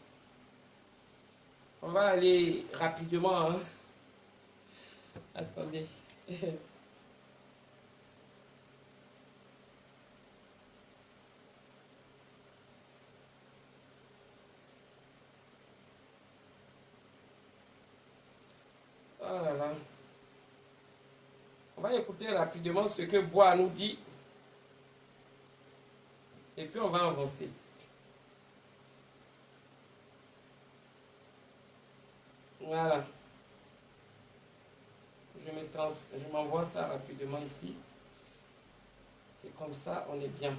On va aller rapidement. Hein? Attendez. Oh là là. On va écouter rapidement ce que Bois nous dit. Et puis on va avancer. Voilà. Je m'envoie ça rapidement ici. Et comme ça, on est bien.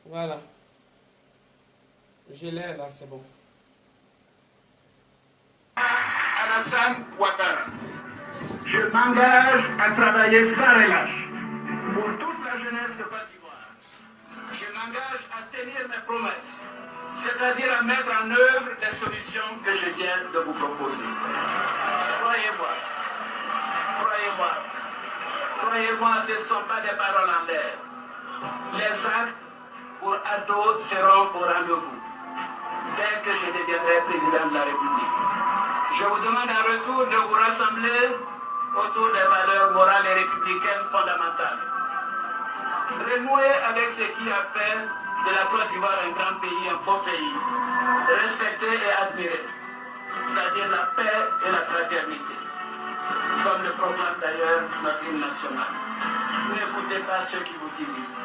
Voilà. J'ai l'air là, c'est bon. Alassane Ouattara. Je m'engage à travailler sans relâche pour toute la jeunesse de Côte d'Ivoire. Je m'engage à tenir mes promesses, c'est-à-dire à mettre en œuvre les solutions que je viens de vous proposer. Croyez-moi, croyez-moi, croyez-moi, ce ne sont pas des paroles en l'air. Les actes pour Ado seront au rendez-vous dès que je deviendrai président de la République. Je vous demande en retour de vous rassembler autour des valeurs morales et républicaines fondamentales. Renouer avec ce qui a fait de la Côte d'Ivoire un grand pays, un beau pays, respecté et admiré, c'est-à-dire la paix et la fraternité, comme le proclame d'ailleurs notre hymne national. N'écoutez pas ceux qui vous divisent.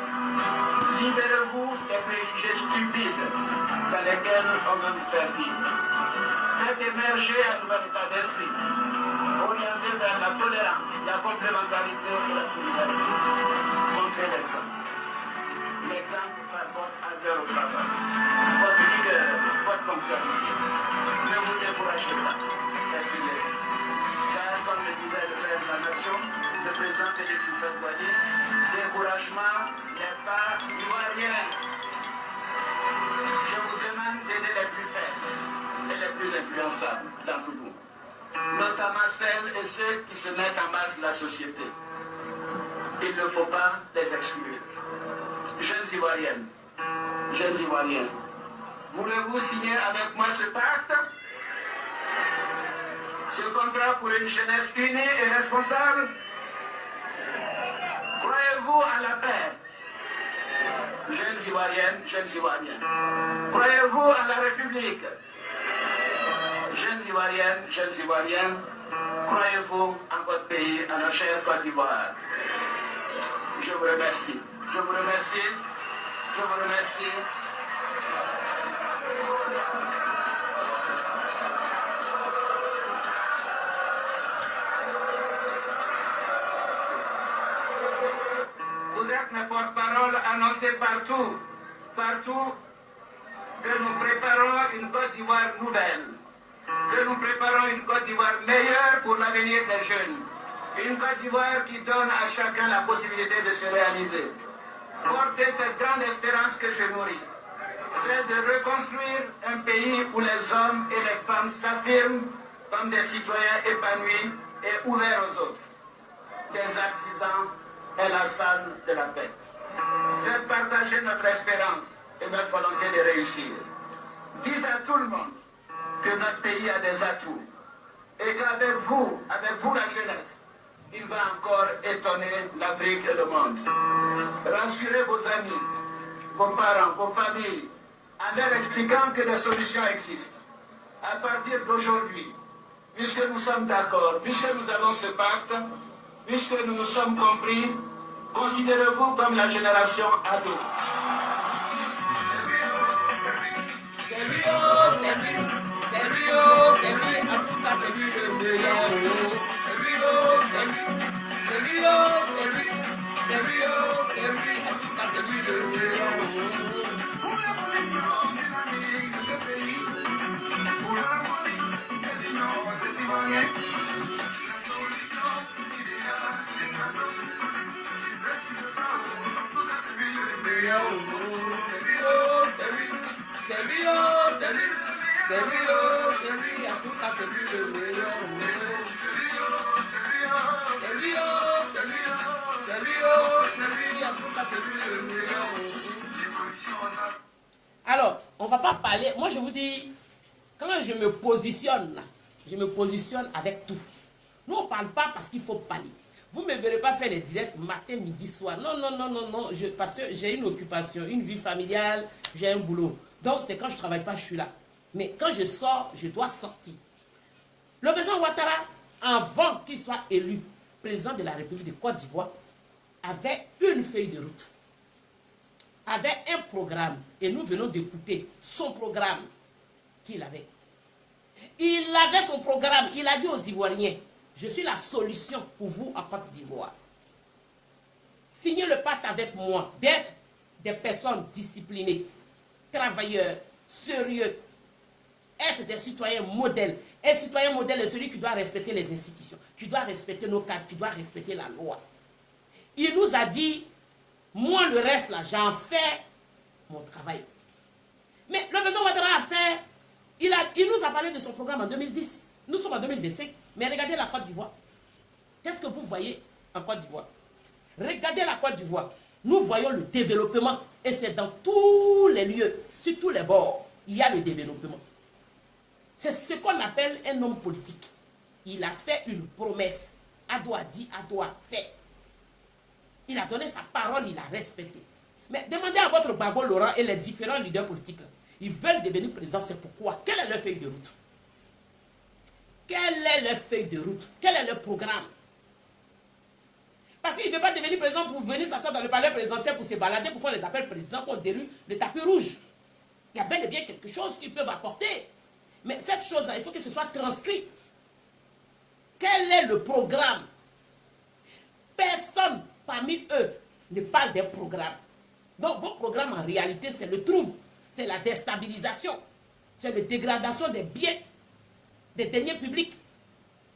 Libérez-vous des préjugés stupides dans lesquels on veut vous faire vivre. Faites émerger un nouvel état d'esprit, orienté vers la tolérance, la complémentarité et la solidarité. Montrez l'exemple. L'exemple par votre ardeur au travail, votre rigueur, votre ponctualité. Ne vous découragez pas. Persévérez. Car, comme le disait le père de la nation, le président Félix Houphouët-Boigny, découragement n'est pas ivoirien. Je vous demande d'aider les plus faibles et les plus influençables d'entre vous, notamment celles et ceux qui se mettent en marge de la société. Il ne faut pas les exclure. Jeunes Ivoiriennes, jeunes Ivoiriens, voulez-vous signer avec moi ce pacte? Ce contrat pour une jeunesse unie et responsable? Croyez-vous à la paix? Jeunes Ivoiriennes, jeunes Ivoiriens. Croyez-vous à la République? Jeunes Ivoiriennes, jeunes Ivoiriens, croyez-vous en votre pays, à la chère Côte d'Ivoire? Je vous remercie. Je vous remercie. Je vous remercie. Vous êtes mes porte-parole annoncés partout, partout, que nous préparons une Côte d'Ivoire nouvelle, que nous préparons une Côte d'Ivoire meilleure pour l'avenir des jeunes, Une Côte d'Ivoire qui donne à chacun la possibilité de se réaliser. Porter cette grande espérance que je nourris, c'est de reconstruire un pays où les hommes et les femmes s'affirment comme des citoyens épanouis et ouverts aux autres. Des artisans et la salle de la paix. Faites partager notre espérance et notre volonté de réussir. Dites à tout le monde que notre pays a des atouts et qu'avec vous la jeunesse, il va encore étonner l'Afrique et le monde. Rassurez vos amis, vos parents, vos familles, en leur expliquant que des solutions existent. À partir d'aujourd'hui, puisque nous sommes d'accord, puisque nous avons ce pacte, puisque nous nous sommes compris, considérez-vous comme la génération ado. C'est lui, en tout cas c'est lui le meilleur. C'est lui, en tout cas c'est lui le meilleur. C'est lui, en tout cas c'est lui le meilleur. En tout cas c'est lui le meilleur. Alors, on va pas parler, moi je vous dis, quand je me positionne là, je me positionne avec tout. Nous on parle pas parce qu'il faut parler. Vous ne me verrez pas faire les directs matin, midi, soir. Non, parce que j'ai une occupation, une vie familiale, j'ai un boulot. Donc c'est quand je ne travaille pas, je suis là. Mais quand je sors, je dois sortir. Le président Ouattara, avant qu'il soit élu président de la République de Côte d'Ivoire, avait une feuille de route, avait un programme. Et nous venons d'écouter son programme qu'il avait. Il avait son programme, il a dit aux Ivoiriens, je suis la solution pour vous en Côte d'Ivoire. Signez le pacte avec moi d'être des personnes disciplinées, travailleurs, sérieux, être des citoyens modèles. Un citoyen modèle est celui qui doit respecter les institutions, qui doit respecter nos cadres, qui doit respecter la loi. Il nous a dit, moi le reste là, j'en fais mon travail. Mais le président Ouattara a fait, il nous a parlé de son programme en 2010. Nous sommes en 2025, mais regardez la Côte d'Ivoire. Qu'est-ce que vous voyez en Côte d'Ivoire? Regardez la Côte d'Ivoire. Nous voyons le développement et c'est dans tous les lieux, sur tous les bords, il y a le développement. C'est ce qu'on appelle un homme politique. Il a fait une promesse. Ado a dit, Ado a fait. Il a donné sa parole, il a respecté. Mais demandez à votre Gbagbo Laurent et les différents leaders politiques. Ils veulent devenir présidents, c'est pourquoi? Quelle est leur feuille de route? Quelle est leur feuille de route? Quel est leur programme? Parce qu'ils ne veulent pas devenir président pour venir s'asseoir dans le palais présidentiel pour se balader, pour qu'on les appelle présidents, qu'on déroule le tapis rouge. Il y a bel et bien quelque chose qu'ils peuvent apporter. Mais cette chose-là, il faut que ce soit transcrit. Quel est le programme? Personne parmi eux ne parle des programmes. Donc vos programmes en réalité c'est le trouble, c'est la déstabilisation, c'est la dégradation des biens, des deniers publics,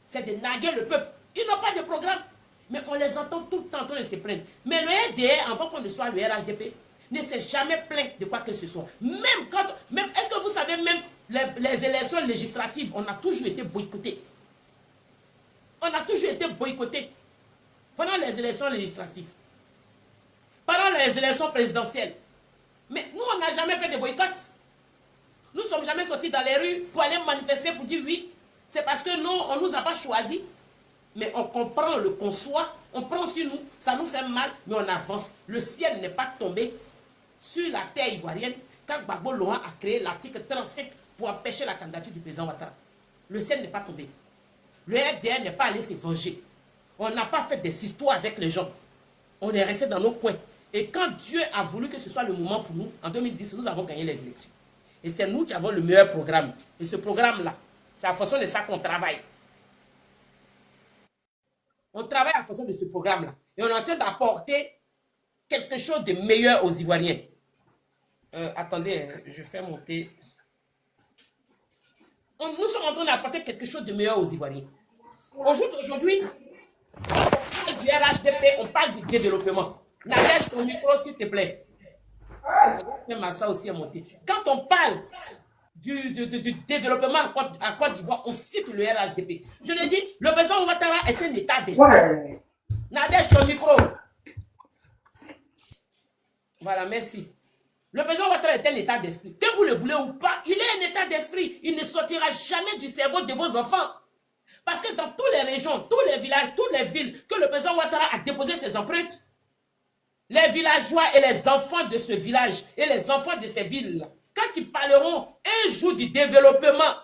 c'est de narguer le peuple. Ils n'ont pas de programme, mais on les entend tout le temps en train de se plaindre. Mais le RDR, avant qu'on ne soit le RHDP, ne s'est jamais plaint de quoi que ce soit. Est-ce que vous savez, même les élections législatives, on a toujours été boycottés. On a toujours été boycottés. Pendant les élections législatives, pendant les élections présidentielles. Mais nous, on n'a jamais fait de boycott. Nous ne sommes jamais sortis dans les rues pour aller manifester, pour dire oui, c'est parce que nous, on ne nous a pas choisis. Mais on comprend le conçoit, on prend sur nous, ça nous fait mal, mais on avance. Le ciel n'est pas tombé sur la terre ivoirienne quand Gbagbo Laurent a créé l'article 35 pour empêcher la candidature du président Ouattara. Le ciel n'est pas tombé. Le RDR n'est pas allé se venger. On n'a pas fait des histoires avec les gens. On est resté dans nos coins. Et quand Dieu a voulu que ce soit le moment pour nous, en 2010, nous avons gagné les élections. Et c'est nous qui avons le meilleur programme. Et ce programme-là, c'est en fonction de ça qu'on travaille. On travaille en fonction de ce programme-là. Et on est en train d'apporter quelque chose de meilleur aux Ivoiriens. Attendez, je fais monter. Nous sommes en train d'apporter quelque chose de meilleur aux Ivoiriens. Au jour d'aujourd'hui, Quand on parle du RHDP, on parle du développement. Nadège ton micro, s'il te plaît. Même ça aussi à monter. Quand on parle du développement à Côte d'Ivoire, on cite le RHDP. Je le dis, le président Ouattara est un état d'esprit. Ouais. Nadège ton micro. Voilà, merci. Le président Ouattara est un état d'esprit. Que vous le voulez ou pas, il est un état d'esprit. Il ne sortira jamais du cerveau de vos enfants. Parce que dans toutes les régions, tous les villages, toutes les villes que le président Ouattara a déposé ses empreintes, les villageois et les enfants de ce village et les enfants de ces villes, quand ils parleront un jour du développement,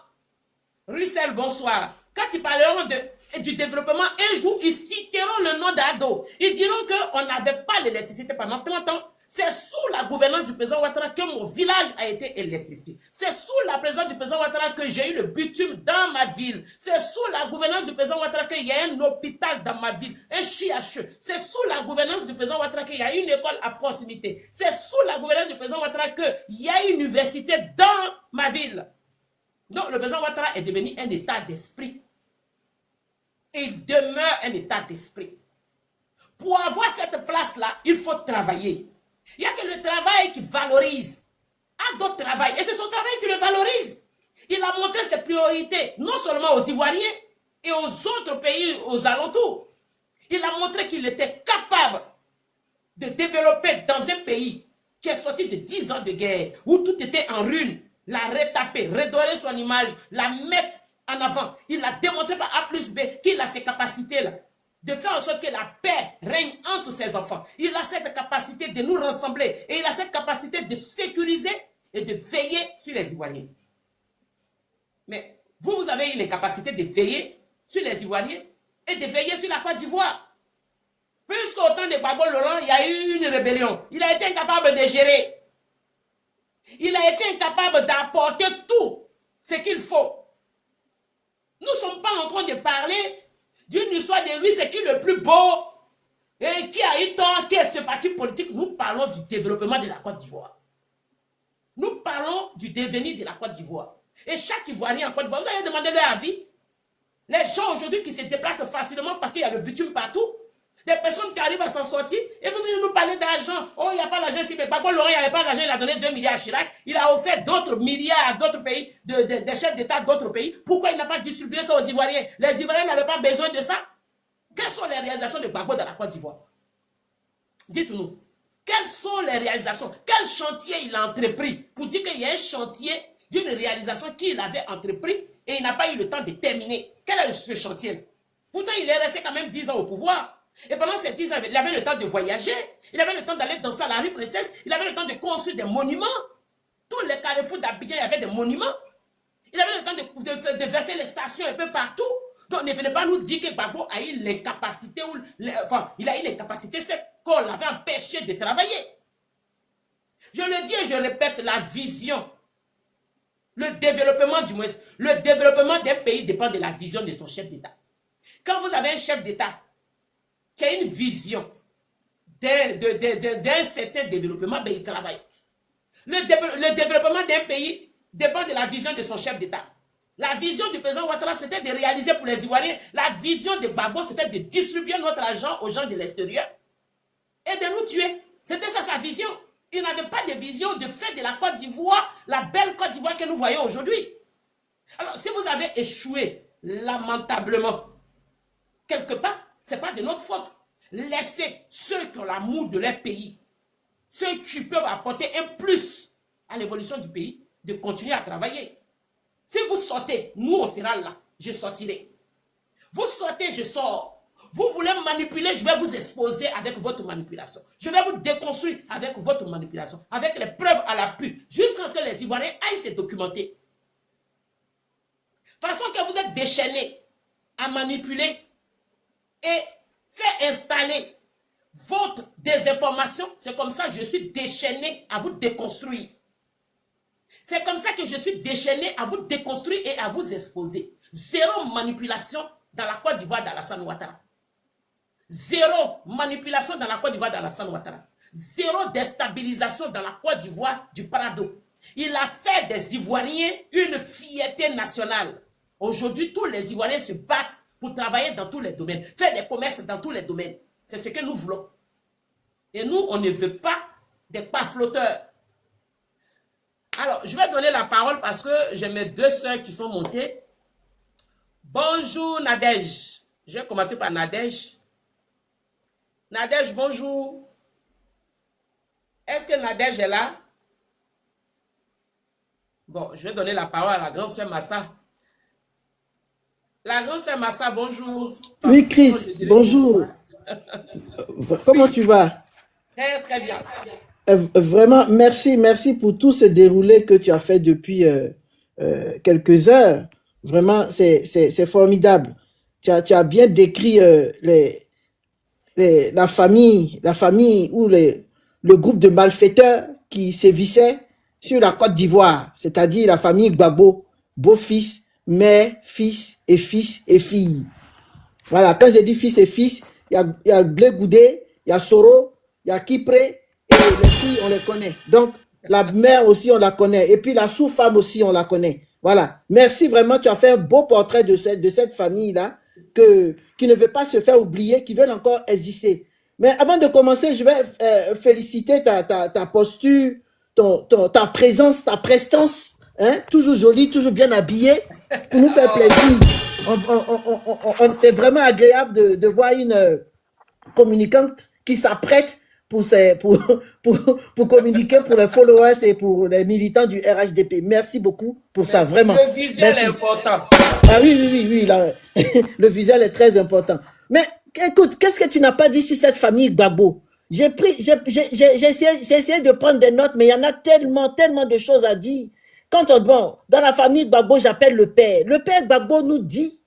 Russell, bonsoir. Quand ils parleront du développement, un jour, ils citeront le nom d'Ado. Ils diront qu'on n'avait pas l'électricité pendant 30 ans. C'est sous la gouvernance du président Ouattara que mon village a été électrifié. C'est sous la présence du président Ouattara que j'ai eu le bitume dans ma ville. C'est sous la gouvernance du président Ouattara qu'il y a un hôpital dans ma ville, un CHE. C'est sous la gouvernance du président Ouattara qu'il y a une école à proximité. C'est sous la gouvernance du président Ouattara qu'il y a une université dans ma ville. Donc le président Ouattara est devenu un état d'esprit. Et il demeure un état d'esprit. Pour avoir cette place-là, il faut travailler. Il n'y a que le travail qui valorise. À d'autres travail. Et c'est son travail qui le valorise. Il a montré ses priorités, non seulement aux Ivoiriens et aux autres pays aux alentours. Il a montré qu'il était capable de développer dans un pays qui est sorti de 10 ans de guerre, où tout était en ruine, la retaper, redorer son image, la mettre en avant. Il a démontré par A plus B qu'il a ces capacités-là, de faire en sorte que la paix règne entre ses enfants. Il a cette capacité de nous rassembler et il a cette capacité de sécuriser et de veiller sur les Ivoiriens. Mais vous avez eu les capacités de veiller sur les Ivoiriens et de veiller sur la Côte d'Ivoire. Puisqu'au temps de Gbagbo Laurent, il y a eu une rébellion. Il a été incapable de gérer. Il a été incapable d'apporter tout ce qu'il faut. Nous ne sommes pas en train de parler d'une histoire de lui, c'est qui le plus beau et qui a eu tort, qui est ce parti politique. Nous parlons du développement de la Côte d'Ivoire. Nous parlons du devenir de la Côte d'Ivoire. Et chaque Ivoirien en Côte d'Ivoire, vous avez demandé leur avis. Les gens aujourd'hui qui se déplacent facilement parce qu'il y a le bitume partout, des personnes qui arrivent à s'en sortir, et vous venez nous parler d'argent. Oh, il n'y a pas d'argent ici, mais Gbagbo Laurent, il n'y avait pas d'argent, il a donné 2 milliards à Chirac, il a offert d'autres milliards à d'autres pays, des chefs d'État d'autres pays. Pourquoi il n'a pas distribué ça aux Ivoiriens? Les Ivoiriens n'avaient pas besoin de ça. Quelles sont les réalisations de Gbagbo dans la Côte d'Ivoire? Dites-nous. Quelles sont les réalisations? Quel chantier il a entrepris pour dire qu'il y a un chantier d'une réalisation qu'il avait entrepris et il n'a pas eu le temps de terminer? Quel est ce chantier? Pourtant, il est resté quand même 10 ans au pouvoir. Et pendant ces 10 ans, il avait le temps de voyager, il avait le temps d'aller danser à la rue Princesse, il avait le temps de construire des monuments. Tous les carrefours d'Abidjan, il y avait des monuments. Il avait le temps de verser les stations un peu partout. Donc ne venez pas nous dire que Gbagbo a eu l'incapacité, enfin, il a eu l'incapacité, c'est qu'on l'avait empêché de travailler. Je le dis et je répète, la vision, le développement du moins, le développement d'un pays dépend de la vision de son chef d'État. Quand vous avez un chef d'État qui a une vision d'un certain développement, ben il travaille. Le développement d'un pays dépend de la vision de son chef d'État. La vision du président Ouattara, c'était de réaliser pour les Ivoiriens. La vision de Gbagbo, c'était de distribuer notre argent aux gens de l'extérieur et de nous tuer. C'était ça sa vision. Il n'avait pas de vision de faire de la Côte d'Ivoire, la belle Côte d'Ivoire que nous voyons aujourd'hui. Alors, si vous avez échoué lamentablement, quelque part, ce n'est pas de notre faute. Laissez ceux qui ont l'amour de leur pays, ceux qui peuvent apporter un plus à l'évolution du pays, de continuer à travailler. Si vous sortez, nous on sera là, je sortirai. Vous sortez, je sors. Vous voulez manipuler, je vais vous exposer avec votre manipulation. Je vais vous déconstruire avec votre manipulation, avec les preuves à l'appui, jusqu'à ce que les Ivoiriens aillent se documenter. De façon que vous êtes déchaînés à manipuler et faire installer votre désinformation, c'est comme ça que je suis déchaîné à vous déconstruire. C'est comme ça que je suis déchaîné à vous déconstruire et à vous exposer. Zéro manipulation dans la Côte d'Ivoire d'Alassane Ouattara. Zéro manipulation dans la Côte d'Ivoire d'Alassane Ouattara. Zéro déstabilisation dans la Côte d'Ivoire du Prado. Il a fait des Ivoiriens une fierté nationale. Aujourd'hui, tous les Ivoiriens se battent pour travailler dans tous les domaines, faire des commerces dans tous les domaines. C'est ce que nous voulons. Et nous, on ne veut pas des pafloteurs. Alors, je vais donner la parole parce que j'ai mes deux sœurs qui sont montées. Bonjour Nadège. Je vais commencer par Nadège. Nadège, bonjour. Est-ce que Nadège est là? Bon, je vais donner la parole à la grande sœur Massa. La grande sœur Massa, bonjour. Enfin, oui, Chris, bonjour. Comment tu vas? Très, très bien. Vraiment, merci pour tout ce déroulé que tu as fait depuis quelques heures. Vraiment, c'est formidable. Tu as bien décrit la famille ou le groupe de malfaiteurs qui sévissaient sur la Côte d'Ivoire, c'est-à-dire la famille Gbagbo, beau-fils, mère, fils et fille. Voilà, quand j'ai dit fils et fils, il y a Blé Goudé, il y a Soro, il y a Kipré, et les filles, on les connaît. Donc, la mère aussi, on la connaît. Et puis la sous-femme aussi, on la connaît. Voilà. Merci vraiment, tu as fait un beau portrait de cette famille-là, qui ne veut pas se faire oublier, qui veut encore exister. Mais avant de commencer, je vais féliciter ta posture, ta présence, ta prestance, hein, toujours jolie, toujours bien habillée, pour nous faire plaisir. C'était vraiment agréable de voir une communicante qui s'apprête pour communiquer pour les followers et pour les militants du RHDP. Merci beaucoup pour ça, vraiment. Le visuel est important. Ah oui, là, le visuel est très important. Mais écoute, qu'est-ce que tu n'as pas dit sur cette famille Gbagbo? J'ai essayé de prendre des notes, mais il y en a tellement de choses à dire. Bon, dans la famille Gbagbo, j'appelle le père. Le père Gbagbo nous dit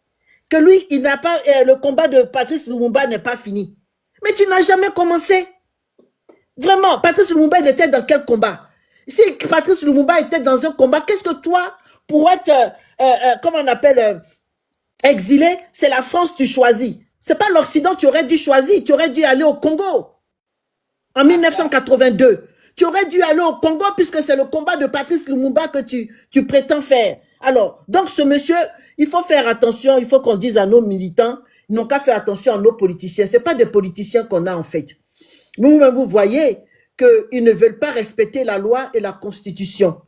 que lui, il n'a pas, le combat de Patrice Lumumba n'est pas fini. Mais tu n'as jamais commencé. Vraiment, Patrice Lumumba, il était dans quel combat? Si Patrice Lumumba était dans un combat, qu'est-ce que toi, pour être, comment on appelle, exilé, c'est la France que tu choisis. C'est pas l'Occident que tu aurais dû choisir. Tu aurais dû aller au Congo. En 1982. Tu aurais dû aller au Congo puisque c'est le combat de Patrice Lumumba que tu prétends faire. Alors, donc ce monsieur, il faut faire attention, il faut qu'on dise à nos militants, ils n'ont qu'à faire attention à nos politiciens. Ce n'est pas des politiciens qu'on a en fait. Vous-même, vous voyez qu'ils ne veulent pas respecter la loi et la constitution.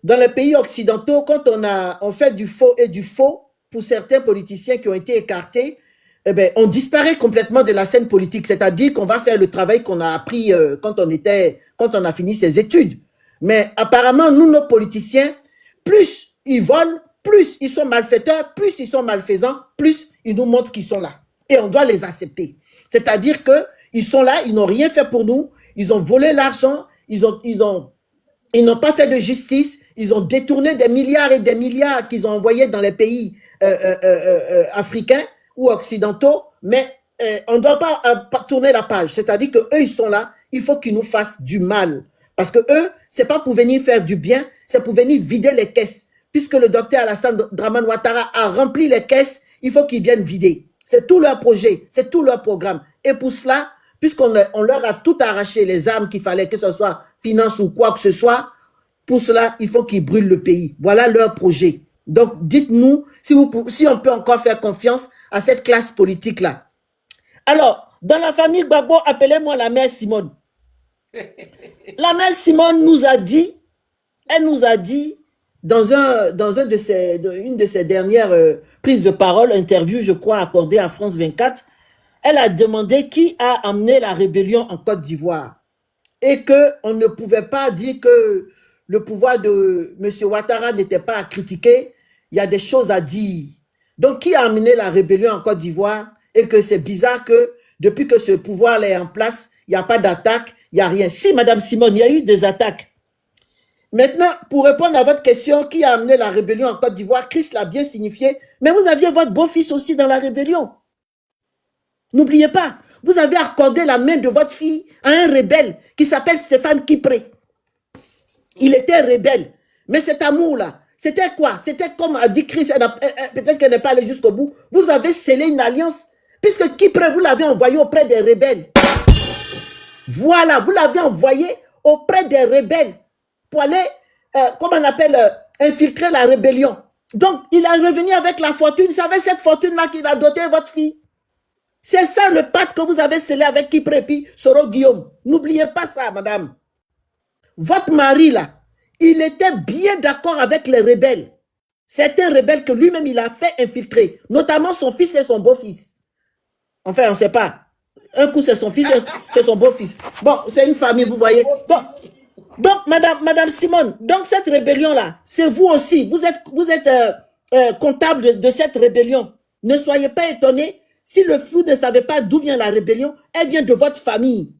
Dans les pays occidentaux, quand on fait du faux et du faux, pour certains politiciens qui ont été écartés, eh bien, on disparaît complètement de la scène politique. C'est-à-dire qu'on va faire le travail qu'on a appris quand on a fini ses études. Mais apparemment, nous, nos politiciens, plus ils volent, plus ils sont malfaiteurs, plus ils sont malfaisants, plus ils nous montrent qu'ils sont là. Et on doit les accepter. C'est-à-dire qu'ils sont là, ils n'ont rien fait pour nous, ils ont volé l'argent, ils n'ont pas fait de justice, ils ont détourné des milliards et des milliards qu'ils ont envoyés dans les pays africains ou occidentaux, mais on ne doit pas tourner la page. C'est-à-dire qu'eux, ils sont là, il faut qu'ils nous fassent du mal. Parce que eux, ce n'est pas pour venir faire du bien, c'est pour venir vider les caisses. Puisque le docteur Alassane Dramane Ouattara a rempli les caisses, il faut qu'ils viennent vider. C'est tout leur projet, c'est tout leur programme. Et pour cela, puisqu'on leur a tout arraché, les armes qu'il fallait, que ce soit finance ou quoi que ce soit, pour cela, il faut qu'ils brûlent le pays. Voilà leur projet. Donc, dites-nous si on peut encore faire confiance à cette classe politique-là. Alors, dans la famille Gbagbo, appelez-moi la mère Simone. La mère Simone nous a dit, elle nous a dit, dans une de ses dernières prises de parole, interview, je crois, accordée à France 24, elle a demandé qui a amené la rébellion en Côte d'Ivoire. Et qu'on ne pouvait pas dire que le pouvoir de M. Ouattara n'était pas à critiquer. Il y a des choses à dire. Donc, qui a amené la rébellion en Côte d'Ivoire? Et que c'est bizarre que depuis que ce pouvoir est en place, il n'y a pas d'attaque, il n'y a rien. Si, Madame Simone, il y a eu des attaques. Maintenant, pour répondre à votre question, qui a amené la rébellion en Côte d'Ivoire? Chris l'a bien signifié, mais vous aviez votre beau-fils aussi dans la rébellion. N'oubliez pas, vous avez accordé la main de votre fille à un rebelle qui s'appelle Stéphane Kipré. Il était rebelle. Mais cet amour-là, c'était quoi? C'était comme a dit Chris, peut-être qu'elle n'est pas allée jusqu'au bout. Vous avez scellé une alliance, puisque Kipré, vous l'avez envoyé auprès des rebelles. Voilà, vous l'avez envoyé auprès des rebelles pour aller, comment on appelle, infiltrer la rébellion. Donc, il est revenu avec la fortune. C'est avec cette fortune-là qu'il a doté votre fille. C'est ça le pacte que vous avez scellé avec Kiprépi, Soro Guillaume. N'oubliez pas ça, madame. Votre mari, là, il était bien d'accord avec les rebelles. Certains rebelles que lui-même, il a fait infiltrer. Notamment son fils et son beau-fils. Enfin, on ne sait pas. Un coup, c'est son fils, c'est son beau-fils. Bon, c'est une famille, vous voyez. Bon. Donc, madame Simone, donc cette rébellion-là, c'est vous aussi. Vous êtes comptable de cette rébellion. Ne soyez pas étonnés. Si le flou ne savait pas d'où vient la rébellion, elle vient de votre famille.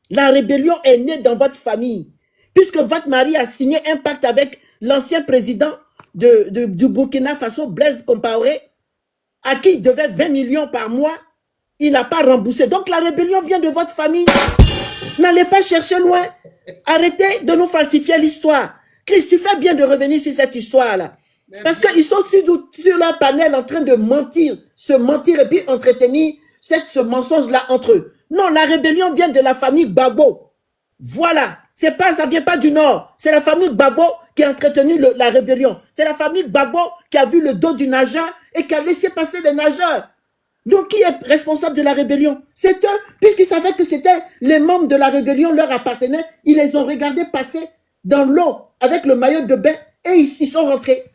La rébellion est née dans votre famille. Puisque votre mari a signé un pacte avec l'ancien président du Burkina Faso, Blaise Compaoré, à qui il devait 20 millions par mois. Il n'a pas remboursé. Donc la rébellion vient de votre famille. N'allez pas chercher loin. Arrêtez de nous falsifier l'histoire. Chris, tu fais bien de revenir sur cette histoire-là. Parce qu'ils sont sur leur panel en train de mentir, se mentir et puis entretenir ce mensonge-là entre eux. Non, la rébellion vient de la famille Gbagbo. Voilà. Ça ne vient pas du Nord. C'est la famille Gbagbo qui a entretenu la rébellion. C'est la famille Gbagbo qui a vu le dos du nageur et qui a laissé passer les nageurs. Donc, qui est responsable de la rébellion? C'est eux, puisqu'ils savaient que c'était les membres de la rébellion leur appartenaient. Ils les ont regardés passer dans l'eau avec le maillot de bain et ils sont rentrés.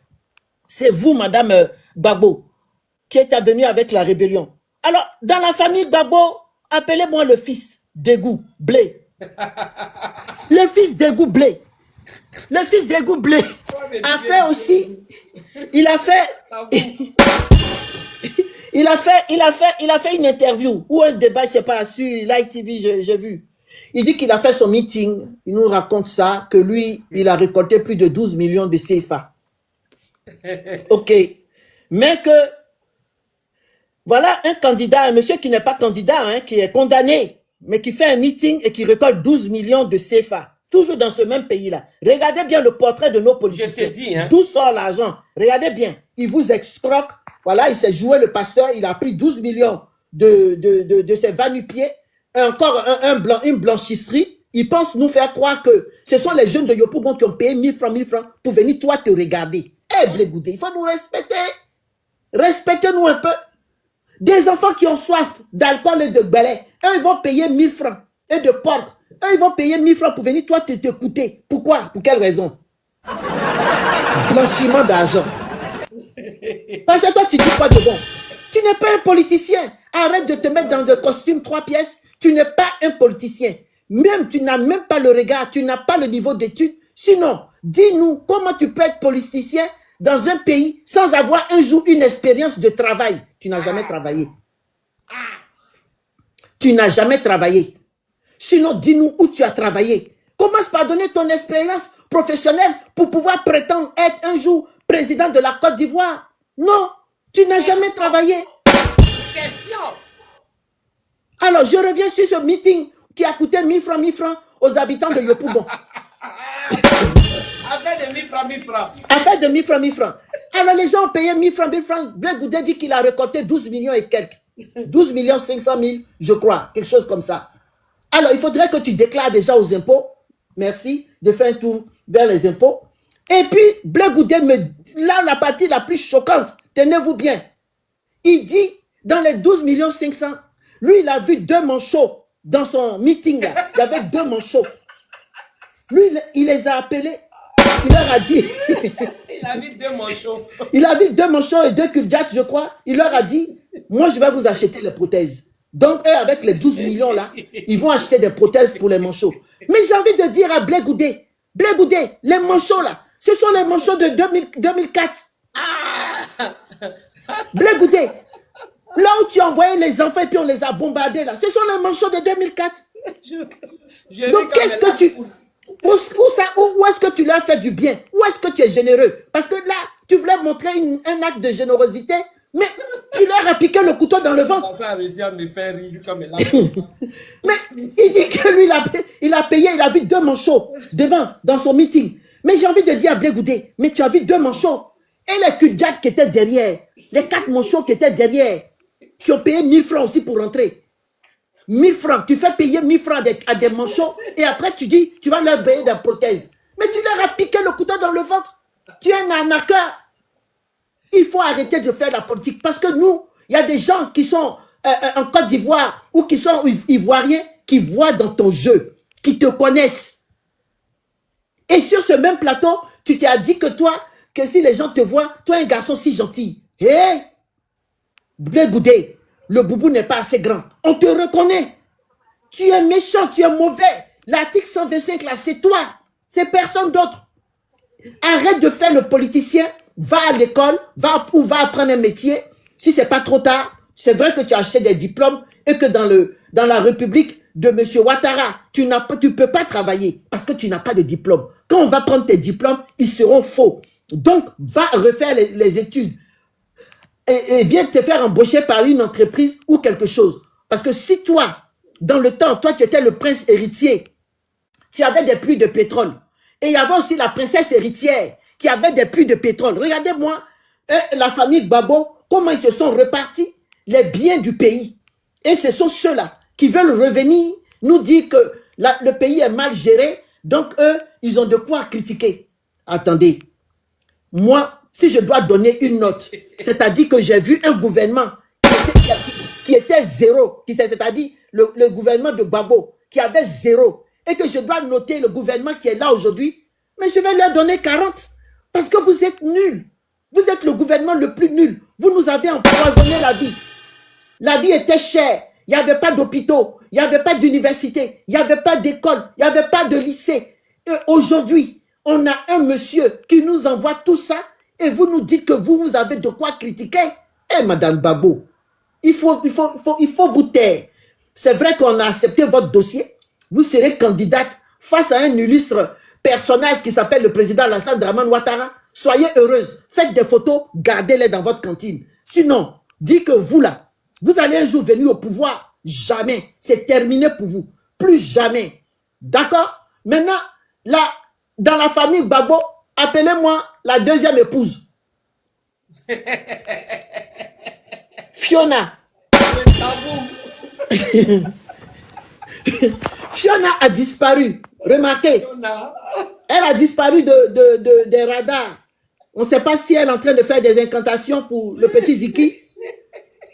C'est vous, madame Gbagbo, qui êtes venue avec la rébellion. Alors, dans la famille Gbagbo, appelez-moi le fils d'Égou Blé. Le fils d'Égou Blé. Le fils d'Égou Blé a fait aussi... Il a fait... Il a fait une interview ou un débat, je ne sais pas, sur l'ITV, j'ai vu. Il dit qu'il a fait son meeting. Il nous raconte ça, que lui, il a récolté plus de 12 millions de CFA. Ok. Mais que, voilà un candidat, un monsieur qui n'est pas candidat, hein, qui est condamné, mais qui fait un meeting et qui récolte 12 millions de CFA. Toujours dans ce même pays-là. Regardez bien le portrait de nos politiciens. Je te dis, hein. D'où sort l'argent? Regardez bien. Il vous escroque. Voilà, il s'est joué le pasteur. Il a pris 12 millions de ses va-nu-pieds. Encore une blanchisserie. Il pense nous faire croire que ce sont les jeunes de Yopougon qui ont payé 1000 francs pour venir toi te regarder. Eh, Blé Goudé, il faut nous respecter. Respectez-nous un peu. Des enfants qui ont soif d'alcool et de balai, eux, ils vont payer 1000 francs et de porc. Eux, ils vont payer 1000 francs pour venir toi t'écouter. Pourquoi? Pour quelle raison? Blanchiment d'argent. Parce que toi, tu dis quoi de bon? Tu n'es pas un politicien. Arrête de te mettre dans le costume 3 pièces. Tu n'es pas un politicien. Même, tu n'as même pas le regard. Tu n'as pas le niveau d'études. Sinon, dis-nous comment tu peux être politicien dans un pays sans avoir un jour une expérience de travail. Tu n'as jamais travaillé. Tu n'as jamais travaillé. Sinon, dis-nous où tu as travaillé. Commence par donner ton expérience professionnelle pour pouvoir prétendre être un jour président de la Côte d'Ivoire. Non, tu n'as jamais travaillé. Question. Alors, je reviens sur ce meeting qui a coûté 1000 francs aux habitants de Yopougon. Affaire de 1000 francs, 1000 francs. Affaire de 1000 francs, 1000 francs. Alors, les gens ont payé 1000 francs, 1000 francs. Blé Goudé dit qu'il a récolté 12 millions et quelques. 12 millions 500 000, je crois. Quelque chose comme ça. Alors, il faudrait que tu déclares déjà aux impôts. Merci de faire un tour vers les impôts. Et puis, Blé Goudé là, la partie la plus choquante, tenez-vous bien. Il dit, dans les 12 millions 500, lui, il a vu 2 manchots dans son meeting. Là. Il y avait 2 manchots. Lui, il les a appelés. Il leur a dit... Il a vu 2 manchots. Il a vu 2 manchots et 2 kuljats, je crois. Il leur a dit, moi, je vais vous acheter les prothèses. Donc, eux, avec les 12 millions là, ils vont acheter des prothèses pour les manchots. Mais j'ai envie de dire à Blé Goudé, les manchots là, ce sont les manchots de 2004. Blé Goudé, là où tu as envoyé les enfants et puis on les a bombardés là, ce sont les manchots de 2004. Donc, qu'est-ce que tu... Où est-ce que tu leur fais du bien? Où est-ce que tu es généreux? Parce que là, tu voulais montrer un acte de générosité, mais tu leur as piqué le couteau dans le ventre. Mais il dit que lui, il a payé, il a vu 2 manchots devant, dans son meeting. Mais j'ai envie de dire à Blé Goudé, mais tu as vu 2 manchots. Et les Kudjats qui étaient derrière, les 4 manchots qui étaient derrière, qui ont payé 1000 francs aussi pour rentrer. 1000 francs, tu fais payer 1000 francs à des manchots et après tu dis, tu vas leur payer des prothèses. Mais tu leur as piqué le couteau dans le ventre. Tu es un arnaqueur. Il faut arrêter de faire la politique parce que nous, il y a des gens qui sont en Côte d'Ivoire ou qui sont ivoiriens qui voient dans ton jeu, qui te connaissent. Et sur ce même plateau, tu t'es dit que toi, que si les gens te voient, toi un garçon si gentil, hé, Blé Goudé, le boubou n'est pas assez grand. On te reconnaît. Tu es méchant, tu es mauvais. L'article 125 là, c'est toi. C'est personne d'autre. Arrête de faire le politicien. Va à l'école, va apprendre un métier. Si c'est pas trop tard, c'est vrai que tu as acheté des diplômes et que dans la République de M. Ouattara, tu peux pas travailler parce que tu n'as pas de diplôme. Quand on va prendre tes diplômes, ils seront faux. Donc, va refaire les études. Et viens te faire embaucher par une entreprise ou quelque chose. Parce que si toi, dans le temps, toi tu étais le prince héritier, tu avais des puits de pétrole. Et il y avait aussi la princesse héritière qui avait des puits de pétrole. Regardez-moi, la famille Gbagbo, comment ils se sont repartis les biens du pays. Et ce sont ceux-là qui veulent revenir nous dire que le pays est mal géré, donc eux, ils ont de quoi critiquer. Attendez, moi, si je dois donner une note, c'est-à-dire que j'ai vu un gouvernement qui était zéro, c'est-à-dire le gouvernement de Gbagbo, qui avait zéro, et que je dois noter le gouvernement qui est là aujourd'hui, mais je vais leur donner 40, parce que vous êtes nuls. Vous êtes le gouvernement le plus nul. Vous nous avez empoisonné la vie. La vie était chère. Il n'y avait pas d'hôpitaux, il n'y avait pas d'université, il n'y avait pas d'école, il n'y avait pas de lycée. Et aujourd'hui, on a un monsieur qui nous envoie tout ça et vous nous dites que vous avez de quoi critiquer. Eh, Madame Gbagbo, il faut vous taire. C'est vrai qu'on a accepté votre dossier. Vous serez candidate face à un illustre personnage qui s'appelle le président Alassane Dramane Ouattara. Soyez heureuse. Faites des photos, gardez-les dans votre cantine. Sinon, dites que vous là, vous allez un jour venir au pouvoir. Jamais. C'est terminé pour vous. Plus jamais. D'accord? Maintenant, là, dans la famille Gbagbo, appelez-moi la deuxième épouse. Fiona. Fiona a disparu. Remarquez. Elle a disparu des radars. On ne sait pas si elle est en train de faire des incantations pour le petit Ziki